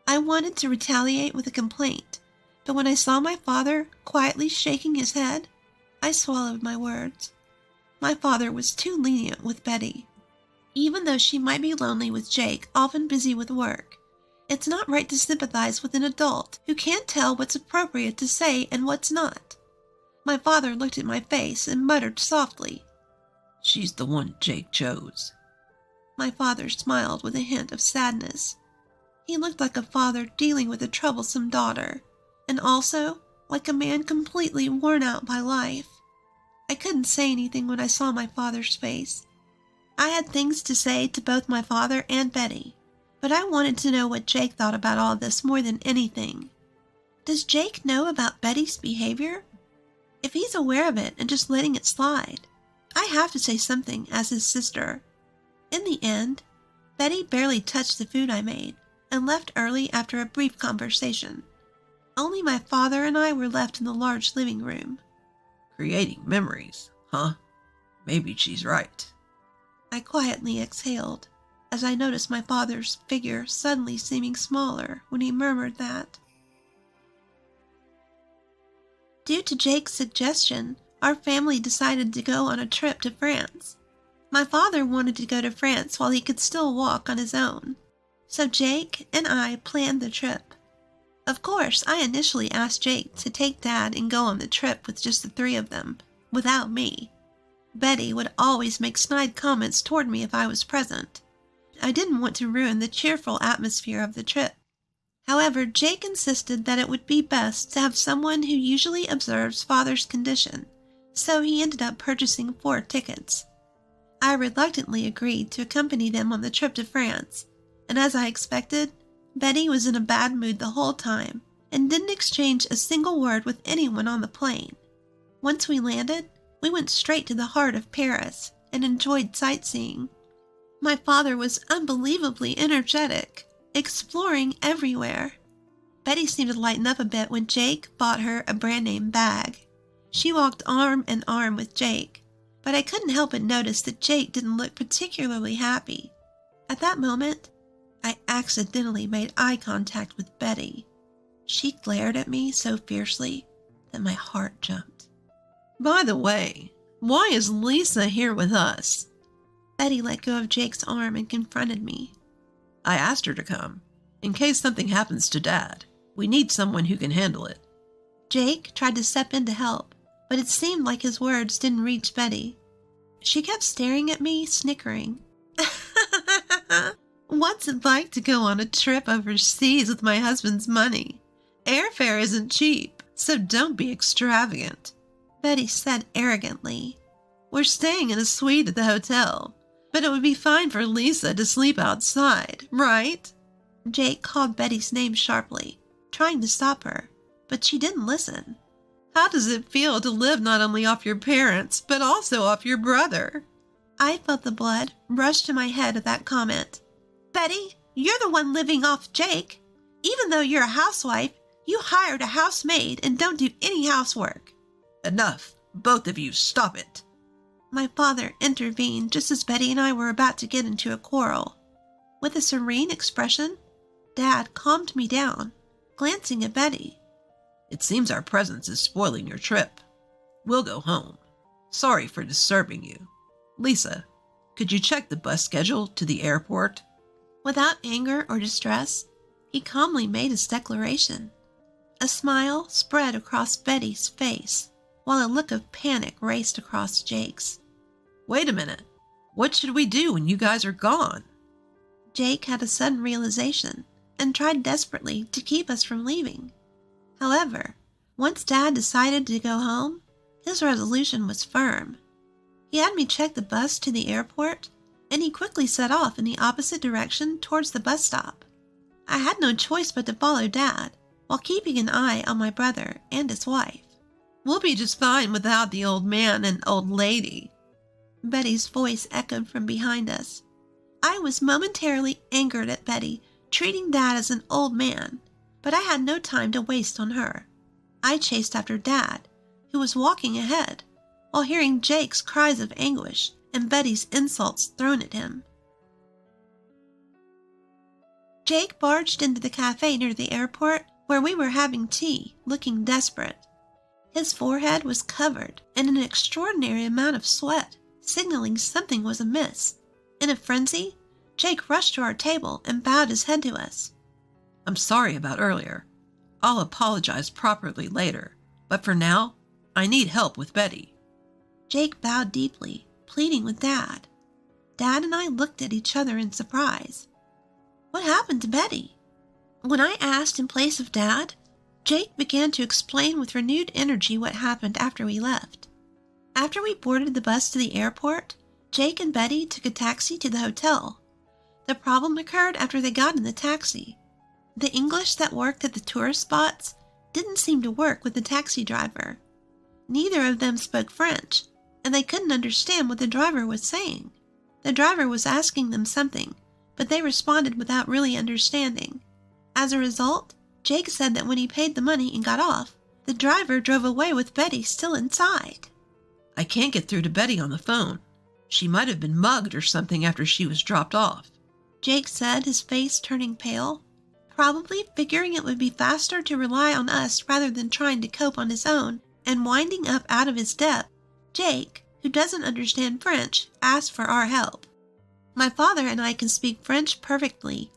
Speaker 1: I wanted to retaliate with a complaint, but when I saw my father quietly shaking his head, I swallowed my words. My father was too lenient with Betty. Even though she might be lonely with Jake, often busy with work, it's not right to sympathize with an adult who can't tell what's appropriate to say and what's not. My father looked at my face and muttered softly,
Speaker 2: "She's the one Jake chose."
Speaker 1: My father smiled with a hint of sadness. He looked like a father dealing with a troublesome daughter, and also like a man completely worn out by life. I couldn't say anything when I saw my father's face. I had things to say to both my father and Betty, but I wanted to know what Jake thought about all this more than anything. Does Jake know about Betty's behavior? If he's aware of it and just letting it slide, I have to say something as his sister. In the end, Betty barely touched the food I made and left early after a brief conversation. Only my father and I were left in the large living room.
Speaker 2: "Creating memories, huh? Maybe she's right."
Speaker 1: I quietly exhaled as I noticed my father's figure suddenly seeming smaller when he murmured that. Due to Jake's suggestion, our family decided to go on a trip to France. My father wanted to go to France while he could still walk on his own, so Jake and I planned the trip. Of course, I initially asked Jake to take Dad and go on the trip with just the three of them, without me. Betty would always make snide comments toward me if I was present. I didn't want to ruin the cheerful atmosphere of the trip. However, Jake insisted that it would be best to have someone who usually observes Father's condition, so he ended up purchasing 4 tickets. I reluctantly agreed to accompany them on the trip to France, and as I expected, Betty was in a bad mood the whole time and didn't exchange a single word with anyone on the plane. Once we landed, we went straight to the heart of Paris and enjoyed sightseeing. My father was unbelievably energetic, exploring everywhere. Betty seemed to lighten up a bit when Jake bought her a brand-name bag. She walked arm in arm with Jake, but I couldn't help but notice that Jake didn't look particularly happy. At that moment, I accidentally made eye contact with Betty. She glared at me so fiercely that my heart jumped.
Speaker 2: "By the way, why is Lisa here with us?"
Speaker 1: Betty let go of Jake's arm and confronted me.
Speaker 2: "I asked her to come. In case something happens to Dad, we need someone who can handle it."
Speaker 1: Jake tried to step in to help, but it seemed like his words didn't reach Betty. She kept staring at me, snickering.
Speaker 2: "What's it like to go on a trip overseas with my husband's money? Airfare isn't cheap, so don't be extravagant,"
Speaker 1: Betty said arrogantly.
Speaker 2: "We're staying in a suite at the hotel, but it would be fine for Lisa to sleep outside, right?"
Speaker 1: Jake called Betty's name sharply, trying to stop her, but she didn't listen.
Speaker 2: "How does it feel to live not only off your parents, but also off your brother?"
Speaker 1: I felt the blood rush to my head at that comment. Betty, you're the one living off Jake. Even though you're a housewife, you hired a housemaid and don't do any housework.
Speaker 2: "Enough. Both of you, stop it."
Speaker 1: My father intervened just as Betty and I were about to get into a quarrel. With a serene expression, Dad calmed me down, glancing at Betty.
Speaker 2: "It seems our presence is spoiling your trip. We'll go home. Sorry for disturbing you. Lisa, could you check the bus schedule to the airport?"
Speaker 1: Without anger or distress, he calmly made his declaration. A smile spread across Betty's face, while a look of panic raced across Jake's.
Speaker 2: "Wait a minute. What should we do when you guys are gone?"
Speaker 1: Jake had a sudden realization and tried desperately to keep us from leaving. However, once Dad decided to go home, his resolution was firm. He had me check the bus to the airport, and he quickly set off in the opposite direction towards the bus stop. I had no choice but to follow Dad, while keeping an eye on my brother and his wife.
Speaker 2: We'll be just fine without the old man and old lady.
Speaker 1: Betty's voice echoed from behind us. I was momentarily angered at Betty treating Dad as an old man, but I had no time to waste on her. I chased after Dad, who was walking ahead, while hearing Jake's cries of anguish and Betty's insults thrown at him. Jake barged into the cafe near the airport where we were having tea, looking desperate. His forehead was covered in an extraordinary amount of sweat, signaling something was amiss. In a frenzy, Jake rushed to our table and bowed his head to us.
Speaker 2: I'm sorry about earlier. I'll apologize properly later, but for now, I need help with Betty.
Speaker 1: Jake bowed deeply, pleading with Dad. Dad and I looked at each other in surprise. What happened to Betty? When I asked in place of Dad, Jake began to explain with renewed energy what happened after we left. After we boarded the bus to the airport, Jake and Betty took a taxi to the hotel. The problem occurred after they got in the taxi. The English that worked at the tourist spots didn't seem to work with the taxi driver. Neither of them spoke French, and they couldn't understand what the driver was saying. The driver was asking them something, but they responded without really understanding. As a result, Jake said that when he paid the money and got off, the driver drove away with Betty still inside.
Speaker 2: I can't get through to Betty on the phone. She might have been mugged or something after she was dropped off,
Speaker 1: Jake said, his face turning pale, probably figuring it would be faster to rely on us rather than trying to cope on his own and winding up out of his depth. Jake, who doesn't understand French, asked for our help. My father and I can speak French perfectly.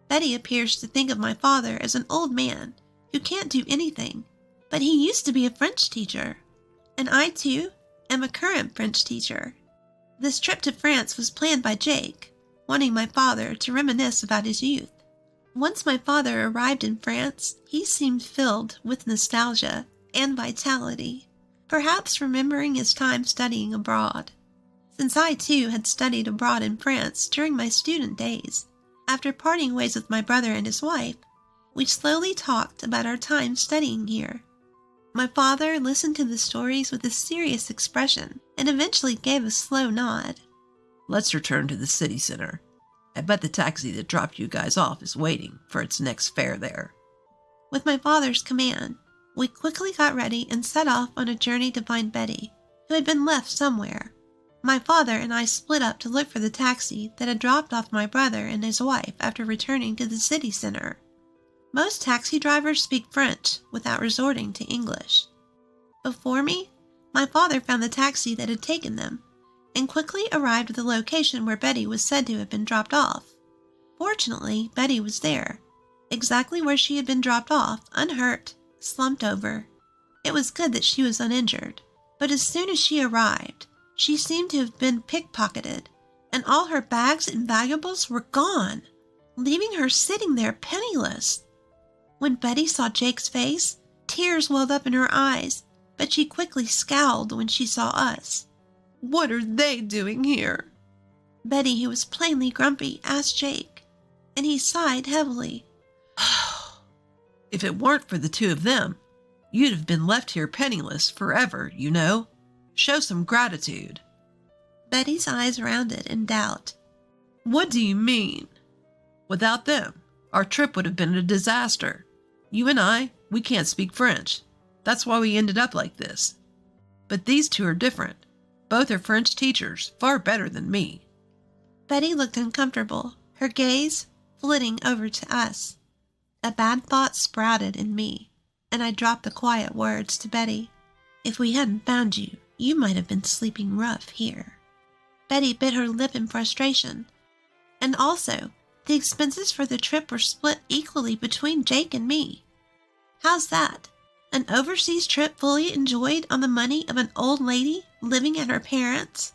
Speaker 1: Betty appears to think of my father as an old man who can't do anything, but he used to be a French teacher, and I too am a current French teacher. This trip to France was planned by Jake, wanting my father to reminisce about his youth. Once my father arrived in France, he seemed filled with nostalgia and vitality, perhaps remembering his time studying abroad. Since I too had studied abroad in France during my student days, after parting ways with my brother and his wife, we slowly talked about our time studying here. My father listened to the stories with a serious expression and eventually gave a slow nod.
Speaker 2: Let's return to the city center. I bet the taxi that dropped you guys off is waiting for its next fare there.
Speaker 1: With my father's command, we quickly got ready and set off on a journey to find Betty, who had been left somewhere. My father and I split up to look for the taxi that had dropped off my brother and his wife after returning to the city center. Most taxi drivers speak French without resorting to English. Before me, my father found the taxi that had taken them and quickly arrived at the location where Betty was said to have been dropped off. Fortunately, Betty was there, exactly where she had been dropped off, unhurt, slumped over. It was good that she was uninjured, but as soon as she arrived, she seemed to have been pickpocketed, and all her bags and valuables were gone, leaving her sitting there penniless. When Betty saw Jake's face, tears welled up in her eyes, but she quickly scowled when she saw us.
Speaker 2: What are they doing here?
Speaker 1: Betty, who was plainly grumpy, asked Jake, and he sighed heavily.
Speaker 2: If it weren't for the two of them, you'd have been left here penniless forever, you know. Show some gratitude.
Speaker 1: Betty's eyes rounded in doubt.
Speaker 2: What do you mean? Without them, our trip would have been a disaster. You and I, we can't speak French. That's why we ended up like this. But these two are different. Both are French teachers, far better than me.
Speaker 1: Betty looked uncomfortable, her gaze flitting over to us. A bad thought sprouted in me, and I dropped the quiet words to Betty. If we hadn't found you, you might have been sleeping rough here. Betty bit her lip in frustration. And also, the expenses for the trip were split equally between Jake and me. How's that? An overseas trip fully enjoyed on the money of an old lady living at her parents'?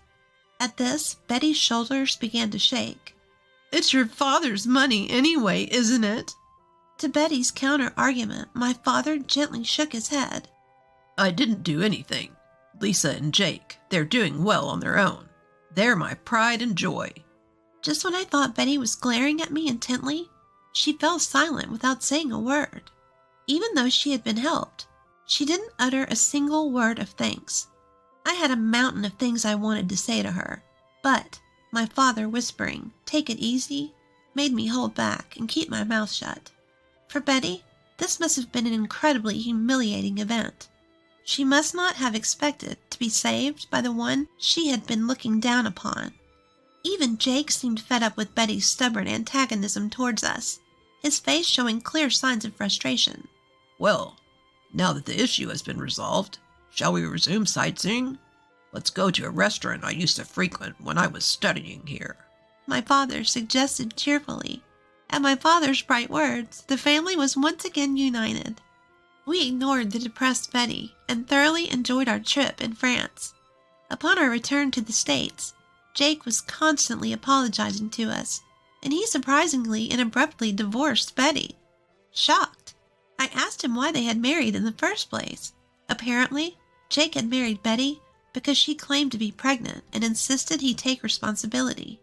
Speaker 1: At this, Betty's shoulders began to shake.
Speaker 2: It's your father's money anyway, isn't it?
Speaker 1: To Betty's counter-argument, my father gently shook his head.
Speaker 2: I didn't do anything. Lisa and Jake, they're doing well on their own. They're my pride and joy.
Speaker 1: Just when I thought Betty was glaring at me intently, she fell silent without saying a word. Even though she had been helped, she didn't utter a single word of thanks. I had a mountain of things I wanted to say to her, but my father whispering, "Take it easy," made me hold back and keep my mouth shut. For Betty, this must have been an incredibly humiliating event. She must not have expected to be saved by the one she had been looking down upon. Even Jake seemed fed up with Betty's stubborn antagonism towards us, his face showing clear signs of frustration.
Speaker 2: Well, now that the issue has been resolved, shall we resume sightseeing? Let's go to a restaurant I used to frequent when I was studying here.
Speaker 1: My father suggested cheerfully. At my father's bright words, the family was once again united. We ignored the depressed Betty and thoroughly enjoyed our trip in France. Upon our return to the States, Jake was constantly apologizing to us, and he surprisingly and abruptly divorced Betty. Shocked, I asked him why they had married in the first place. Apparently, Jake had married Betty because she claimed to be pregnant and insisted he take responsibility.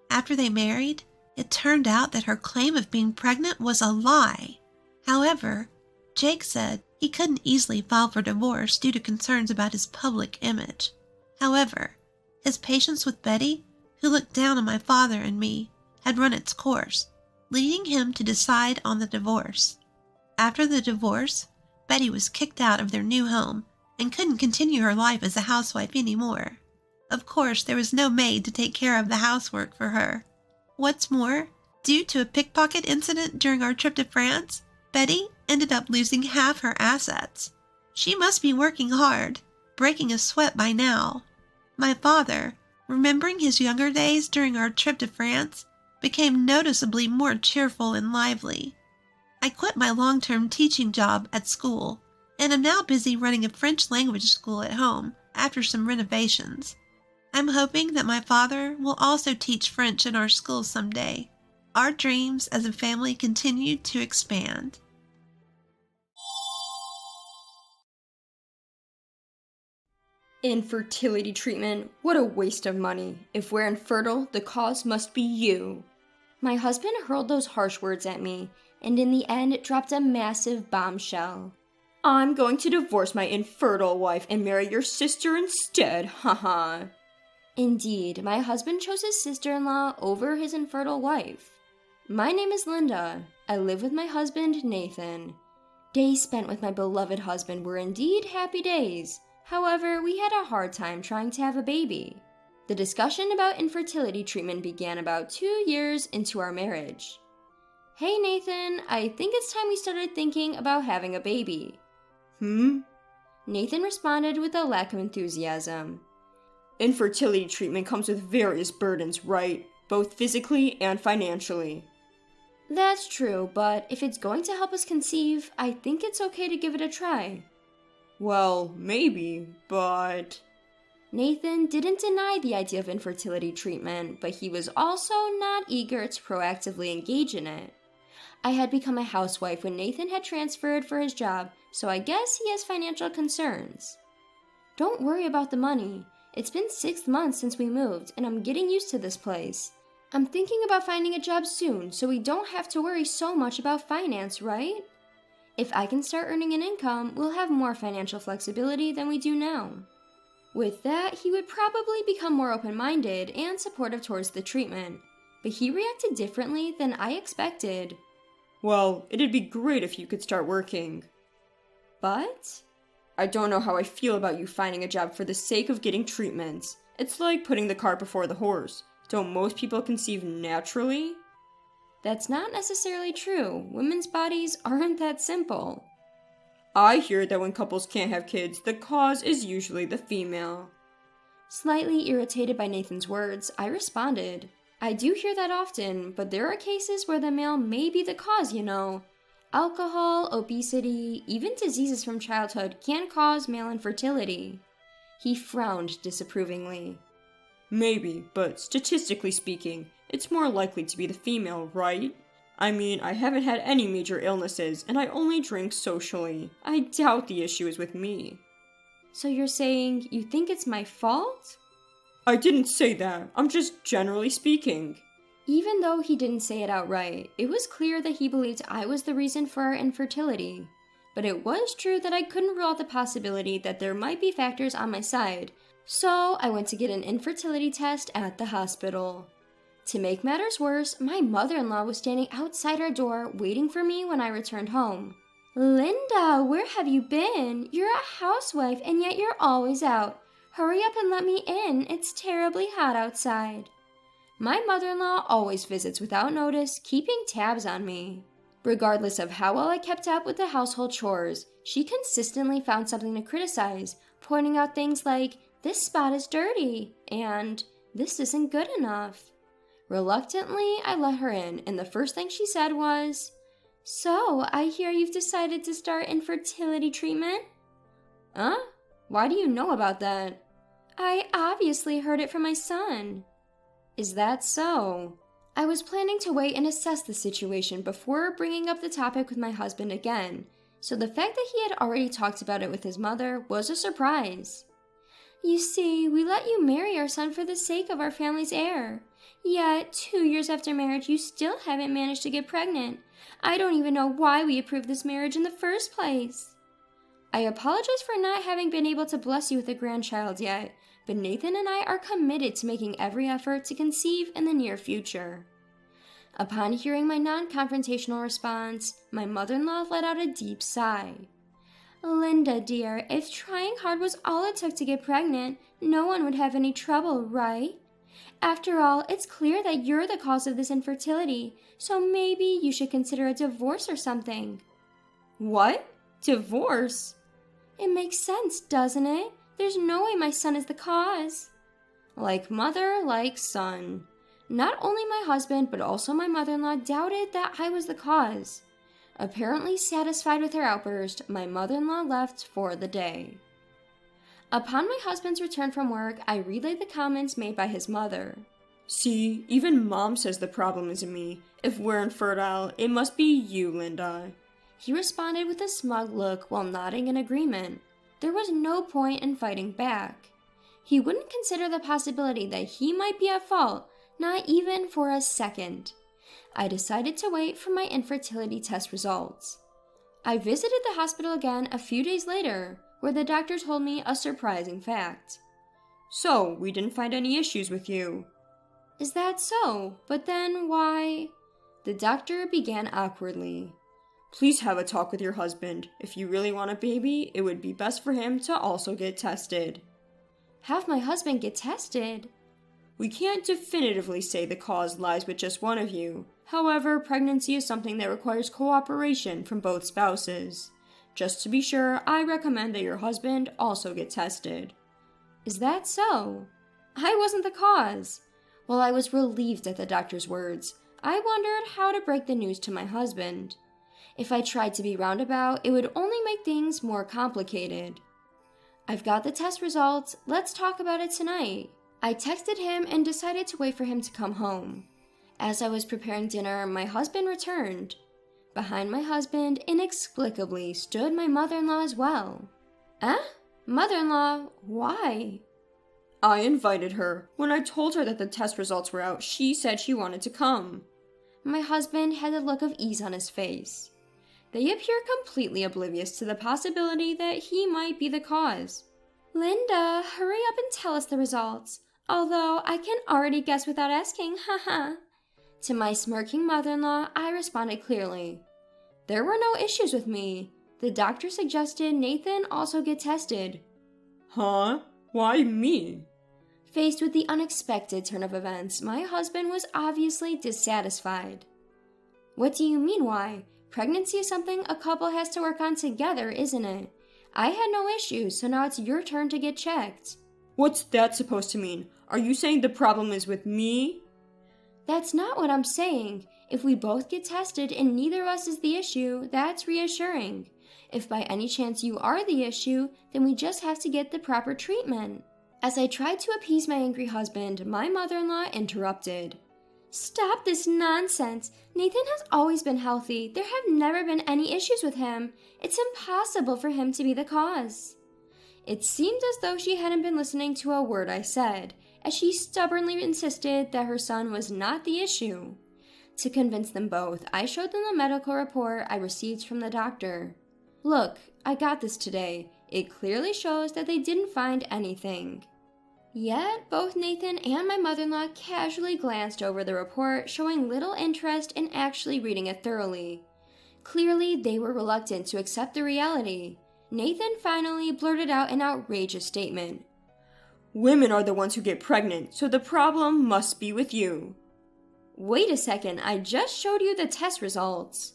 Speaker 1: After they married, it turned out that her claim of being pregnant was a lie. However, Jake said he couldn't easily file for divorce due to concerns about his public image. However, his patience with Betty, who looked down on my father and me, had run its course, leading him to decide on the divorce. After the divorce, Betty was kicked out of their new home and couldn't continue her life as a housewife anymore. Of course, there was no maid to take care of the housework for her. What's more, due to a pickpocket incident during our trip to France, Betty ended up losing half her assets. She must be working hard, breaking a sweat by now. My father, remembering his younger days during our trip to France, became noticeably more cheerful and lively. I quit my long-term teaching job at school and am now busy running a French language school at home after some renovations. I'm hoping that my father will also teach French in our school someday. Our dreams as a family continue to expand.
Speaker 4: Infertility treatment, what a waste of money. If we're infertile, the cause must be you. My husband hurled those harsh words at me, and in the end dropped a massive bombshell. I'm going to divorce my infertile wife and marry your sister instead, haha. Indeed, my husband chose his sister-in-law over his infertile wife. My name is Linda. I live with my husband, Nathan. Days spent with my beloved husband were indeed happy days. However, we had a hard time trying to have a baby. The discussion about infertility treatment began about 2 years into our marriage. Hey Nathan, I think it's time we started thinking about having a baby. Nathan responded with a lack of enthusiasm. Infertility treatment comes with various burdens, right? Both physically and financially. That's true, but if it's going to help us conceive, I think it's okay to give it a try. Well, maybe, but... Nathan didn't deny the idea of infertility treatment, but he was also not eager to proactively engage in it. I had become a housewife when Nathan had transferred for his job, so I guess he has financial concerns. Don't worry about the money. It's been 6 months since we moved, and I'm getting used to this place. I'm thinking about finding a job soon, so we don't have to worry so much about finance, right? If I can start earning an income, we'll have more financial flexibility than we do now. With that, he would probably become more open-minded and supportive towards the treatment, but he reacted differently than I expected. Well, it'd be great if you could start working. But? I don't know how I feel about you finding a job for the sake of getting treatments. It's like putting the cart before the horse. Don't most people conceive naturally? That's not necessarily true. Women's bodies aren't that simple. I hear that when couples can't have kids, the cause is usually the female. Slightly irritated by Nathan's words, I responded. I do hear that often, but there are cases where the male may be the cause, you know. Alcohol, obesity, even diseases from childhood can cause male infertility. He frowned disapprovingly. Maybe, but statistically speaking, it's more likely to be the female, right? I mean, I haven't had any major illnesses, and I only drink socially. I doubt the issue is with me.
Speaker 3: So you're saying you think it's my fault?
Speaker 4: I didn't say that. I'm just generally speaking.
Speaker 3: Even though he didn't say it outright, it was clear that he believed I was the reason for our infertility. But it was true that I couldn't rule out the possibility that there might be factors on my side, so I went to get an infertility test at the hospital. To make matters worse, my mother-in-law was standing outside our door waiting for me when I returned home. "Linda, where have you been? You're a housewife and yet you're always out. Hurry up and let me in. It's terribly hot outside." My mother-in-law always visits without notice, keeping tabs on me. Regardless of how well I kept up with the household chores, she consistently found something to criticize, pointing out things like, "This spot is dirty," and "This isn't good enough." Reluctantly, I let her in, and the first thing she said was, "So, I hear you've decided to start infertility treatment?" "Huh? Why do you know about that?" "I obviously heard it from my son." "Is that so?" I was planning to wait and assess the situation before bringing up the topic with my husband again, so the fact that he had already talked about it with his mother was a surprise. "You see, we let you marry our son for the sake of our family's heir. Yet, 2 years after marriage, you still haven't managed to get pregnant. I don't even know why we approved this marriage in the first place." I apologize for not having been able to bless you with a grandchild yet, but Nathan and I are committed to making every effort to conceive in the near future. Upon hearing my non-confrontational response, my mother-in-law let out a deep sigh. "Linda, dear, if trying hard was all it took to get pregnant, no one would have any trouble, right? After all, it's clear that you're the cause of this infertility, so maybe you should consider a divorce or something." "What? Divorce?" "It makes sense, doesn't it? There's no way my son is the cause." Like mother, like son. Not only my husband, but also my mother-in-law doubted that I was the cause. Apparently satisfied with her outburst, my mother-in-law left for the day. Upon my husband's return from work, I relayed the comments made by his mother.
Speaker 4: "See, even Mom says the problem isn't me. If we're infertile, it must be you, Linda."
Speaker 3: He responded with a smug look while nodding in agreement. There was no point in fighting back. He wouldn't consider the possibility that he might be at fault, not even for a second. I decided to wait for my infertility test results. I visited the hospital again a few days later, where the doctor told me a surprising fact.
Speaker 4: "So, we didn't find any issues with you."
Speaker 3: "Is that so? But then why?" The doctor began awkwardly.
Speaker 4: "Please have a talk with your husband. If you really want a baby, it would be best for him to also get tested."
Speaker 3: "Have my husband get tested?"
Speaker 4: "We can't definitively say the cause lies with just one of you. However, pregnancy is something that requires cooperation from both spouses. Just to be sure, I recommend that your husband also get tested."
Speaker 3: "Is that so?" I wasn't the cause. While I was relieved at the doctor's words, I wondered how to break the news to my husband. If I tried to be roundabout, it would only make things more complicated. "I've got the test results. Let's talk about it tonight." I texted him and decided to wait for him to come home. As I was preparing dinner, my husband returned. Behind my husband, inexplicably, stood my mother-in-law as well. Mother-in-law, why?
Speaker 4: "I invited her. When I told her that the test results were out, she said she wanted to come."
Speaker 3: My husband had a look of ease on his face. They appear completely oblivious to the possibility that he might be the cause. "Linda, hurry up and tell us the results. Although I can already guess without asking, haha." To my smirking mother-in-law, I responded clearly. There were no issues with me. The doctor suggested Nathan also get tested.
Speaker 4: "Huh? Why me?"
Speaker 3: Faced with the unexpected turn of events, my husband was obviously dissatisfied. "What do you mean, why? Pregnancy is something a couple has to work on together, isn't it? I had no issues, so now it's your turn to get checked."
Speaker 4: "What's that supposed to mean? Are you saying the problem is with me?"
Speaker 3: "That's not what I'm saying. If we both get tested and neither of us is the issue, that's reassuring. If by any chance you are the issue, then we just have to get the proper treatment." As I tried to appease my angry husband, my mother-in-law interrupted.
Speaker 4: Stop this nonsense. Nathan has always been healthy. There have never been any issues with him. It's impossible for him to be the cause. It seemed as though she hadn't been listening to a word I said, as she stubbornly insisted that her son was not the issue. To convince them both, I showed them the medical report I received from the doctor. Look, I got this today. It clearly shows that they didn't find anything. Yet, both Nathan and my mother-in-law casually glanced over the report, showing little interest in actually reading it thoroughly. Clearly, they were reluctant to accept the reality. Nathan finally blurted out an outrageous statement. Women are the ones who get pregnant, so the problem must be with you. Wait a second, I just showed you the test results.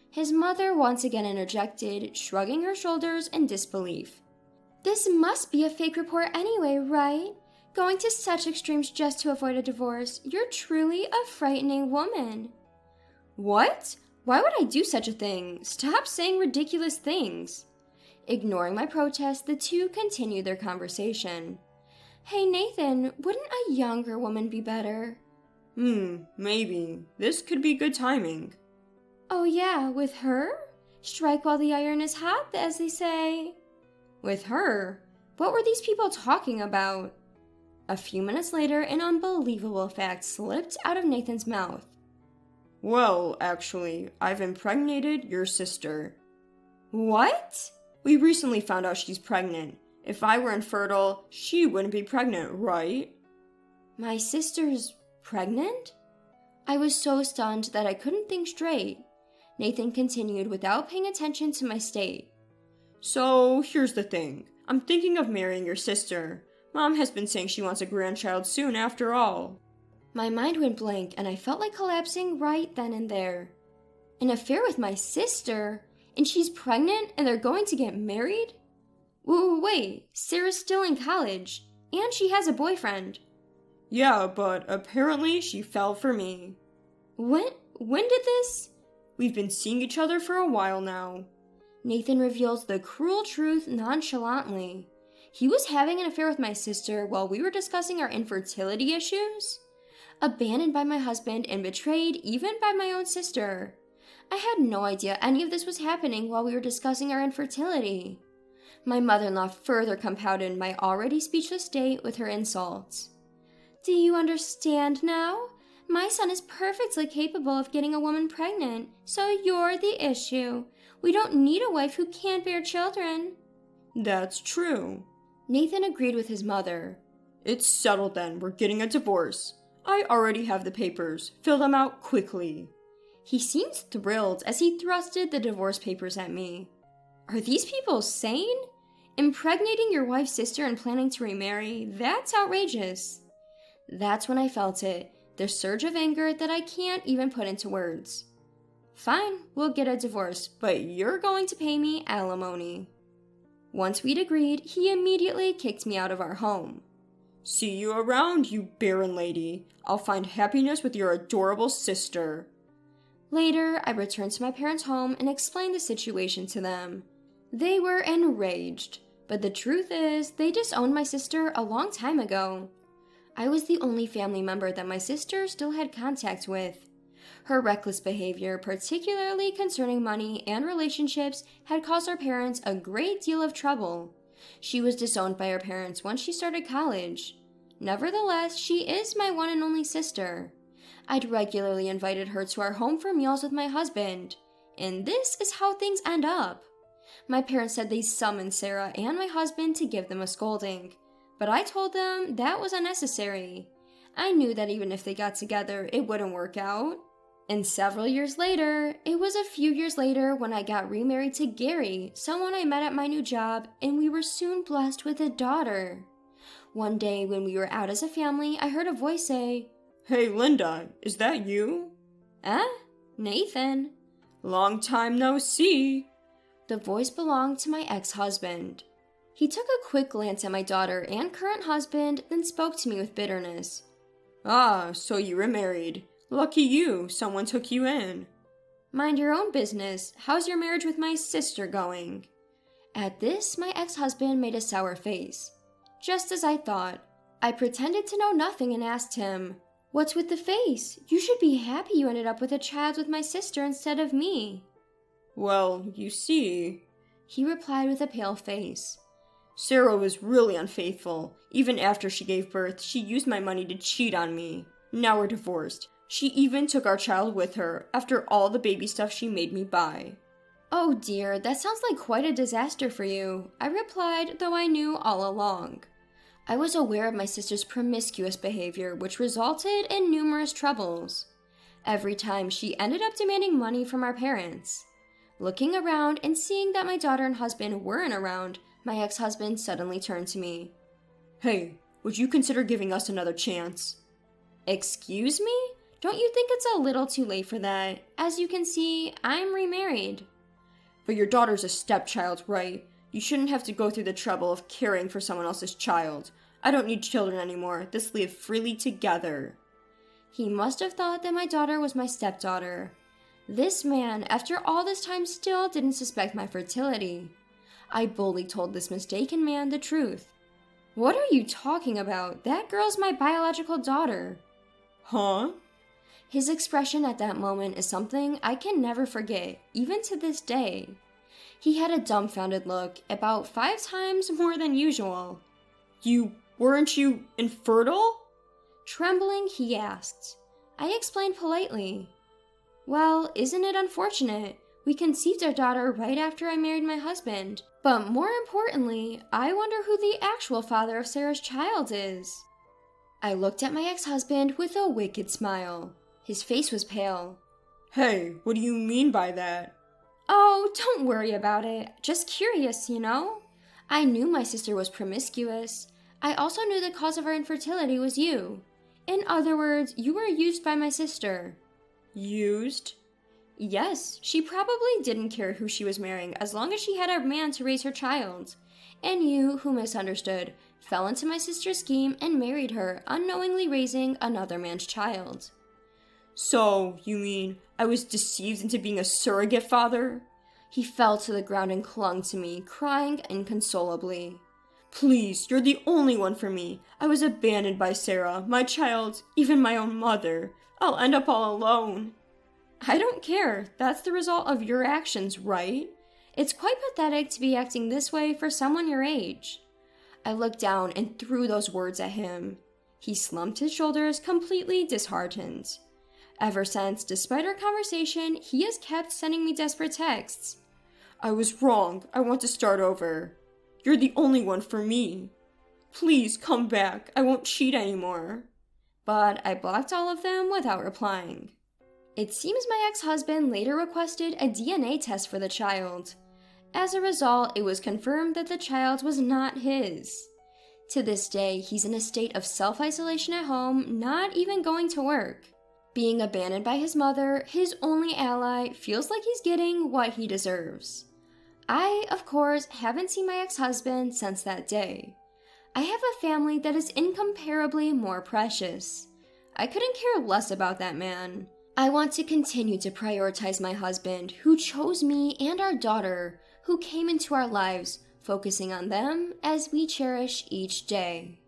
Speaker 4: His mother once again interjected, shrugging her shoulders in disbelief. This must be a fake report anyway, right? Going to such extremes just to avoid a divorce. You're truly a frightening woman. What? Why would I do such a thing? Stop saying ridiculous things. Ignoring my protest, the two continued their conversation. Hey Nathan, wouldn't a younger woman be better? Maybe. This could be good timing. Oh yeah, with her? Strike while the iron is hot, as they say. With her? What were these people talking about? A few minutes later, an unbelievable fact slipped out of Nathan's mouth. Well, actually, I've impregnated your sister. What? We recently found out she's pregnant. If I were infertile, she wouldn't be pregnant, right? My sister's pregnant? I was so stunned that I couldn't think straight. Nathan continued without paying attention to my state. So, here's the thing. I'm thinking of marrying your sister. Mom has been saying she wants a grandchild soon after all. My mind went blank and I felt like collapsing right then and there. An affair with my sister? And she's pregnant and they're going to get married? Wait, Sarah's still in college. And she has a boyfriend. Yeah, but apparently she fell for me. When did this? We've been seeing each other for a while now. Nathan reveals the cruel truth nonchalantly. He was having an affair with my sister while we were discussing our infertility issues? Abandoned by my husband and betrayed even by my own sister. I had no idea any of this was happening while we were discussing our infertility. My mother-in-law further compounded my already speechless state with her insults. Do you understand now? My son is perfectly capable of getting a woman pregnant, so you're the issue. We don't need a wife who can't bear children. That's true. Nathan agreed with his mother. It's settled then. We're getting a divorce. I already have the papers. Fill them out quickly. He seemed thrilled as he thrusted the divorce papers at me. Are these people sane? Impregnating your wife's sister and planning to remarry? That's outrageous. That's when I felt it. The surge of anger that I can't even put into words. Fine, we'll get a divorce, but you're going to pay me alimony. Once we'd agreed, he immediately kicked me out of our home. See you around, you barren lady. I'll find happiness with your adorable sister. Later, I returned to my parents' home and explained the situation to them. They were enraged, but the truth is, they disowned my sister a long time ago. I was the only family member that my sister still had contact with. Her reckless behavior, particularly concerning money and relationships, had caused our parents a great deal of trouble. She was disowned by her parents once she started college. Nevertheless, she is my one and only sister. I'd regularly invited her to our home for meals with my husband. And this is how things end up. My parents said they summoned Sarah and my husband to give them a scolding. But I told them that was unnecessary. I knew that even if they got together, it wouldn't work out. And several years later, it was a few years later when I got remarried to Gary, someone I met at my new job, and we were soon blessed with a daughter. One day when we were out as a family, I heard a voice say, Hey Linda, is that you? Nathan. Long time no see. The voice belonged to my ex-husband. He took a quick glance at my daughter and current husband, then spoke to me with bitterness. Ah, so you were married. Lucky you, someone took you in. Mind your own business. How's your marriage with my sister going? At this, my ex-husband made a sour face. Just as I thought. I pretended to know nothing and asked him, What's with the face? You should be happy you ended up with a child with my sister instead of me.
Speaker 2: Well, you see,
Speaker 4: he replied with a pale face. Sarah was really unfaithful. Even after she gave birth, she used my money to cheat on me. Now we're divorced. She even took our child with her after all the baby stuff she made me buy. Oh dear, that sounds like quite a disaster for you, I replied, though I knew all along. I was aware of my sister's promiscuous behavior, which resulted in numerous troubles. Every time she ended up demanding money from our parents. Looking around and seeing that my daughter and husband weren't around, my ex-husband suddenly turned to me. Hey, would you consider giving us another chance? Excuse me? Don't you think it's a little too late for that? As you can see, I'm remarried. But your daughter's a stepchild, right? You shouldn't have to go through the trouble of caring for someone else's child. I don't need children anymore. Let's live freely together. He must have thought that my daughter was my stepdaughter. This man, after all this time, still didn't suspect my fertility. I boldly told this mistaken man the truth. What are you talking about? That girl's my biological daughter. Huh? His expression at that moment is something I can never forget, even to this day. He had a dumbfounded look, about 5 times more than usual. Weren't you infertile? Trembling, he asked. I explained politely. Well, isn't it unfortunate? We conceived our daughter right after I married my husband. But more importantly, I wonder who the actual father of Sarah's child is. I looked at my ex-husband with a wicked smile. His face was pale. Hey, what do you mean by that? Oh, don't worry about it. Just curious, you know? I knew my sister was promiscuous. I also knew the cause of our infertility was you. In other words, you were used by my sister. Used? Yes, she probably didn't care who she was marrying as long as she had a man to raise her child. And you, who misunderstood, fell into my sister's scheme and married her, unknowingly raising another man's child. So, you mean I was deceived into being a surrogate father? He fell to the ground and clung to me, crying inconsolably. Please, you're the only one for me. I was abandoned by Sarah, my child, even my own mother. I'll end up all alone. I don't care. That's the result of your actions, right? It's quite pathetic to be acting this way for someone your age. I looked down and threw those words at him. He slumped his shoulders, completely disheartened. Ever since, despite our conversation, he has kept sending me desperate texts. I was wrong. I want to start over. You're the only one for me. Please come back. I won't cheat anymore. But I blocked all of them without replying. It seems my ex-husband later requested a DNA test for the child. As a result, it was confirmed that the child was not his. To this day, he's in a state of self-isolation at home, not even going to work. Being abandoned by his mother, his only ally, feels like he's getting what he deserves. I, of course, haven't seen my ex-husband since that day. I have a family that is incomparably more precious. I couldn't care less about that man. I want to continue to prioritize my husband, who chose me, and our daughter, who came into our lives, focusing on them as we cherish each day.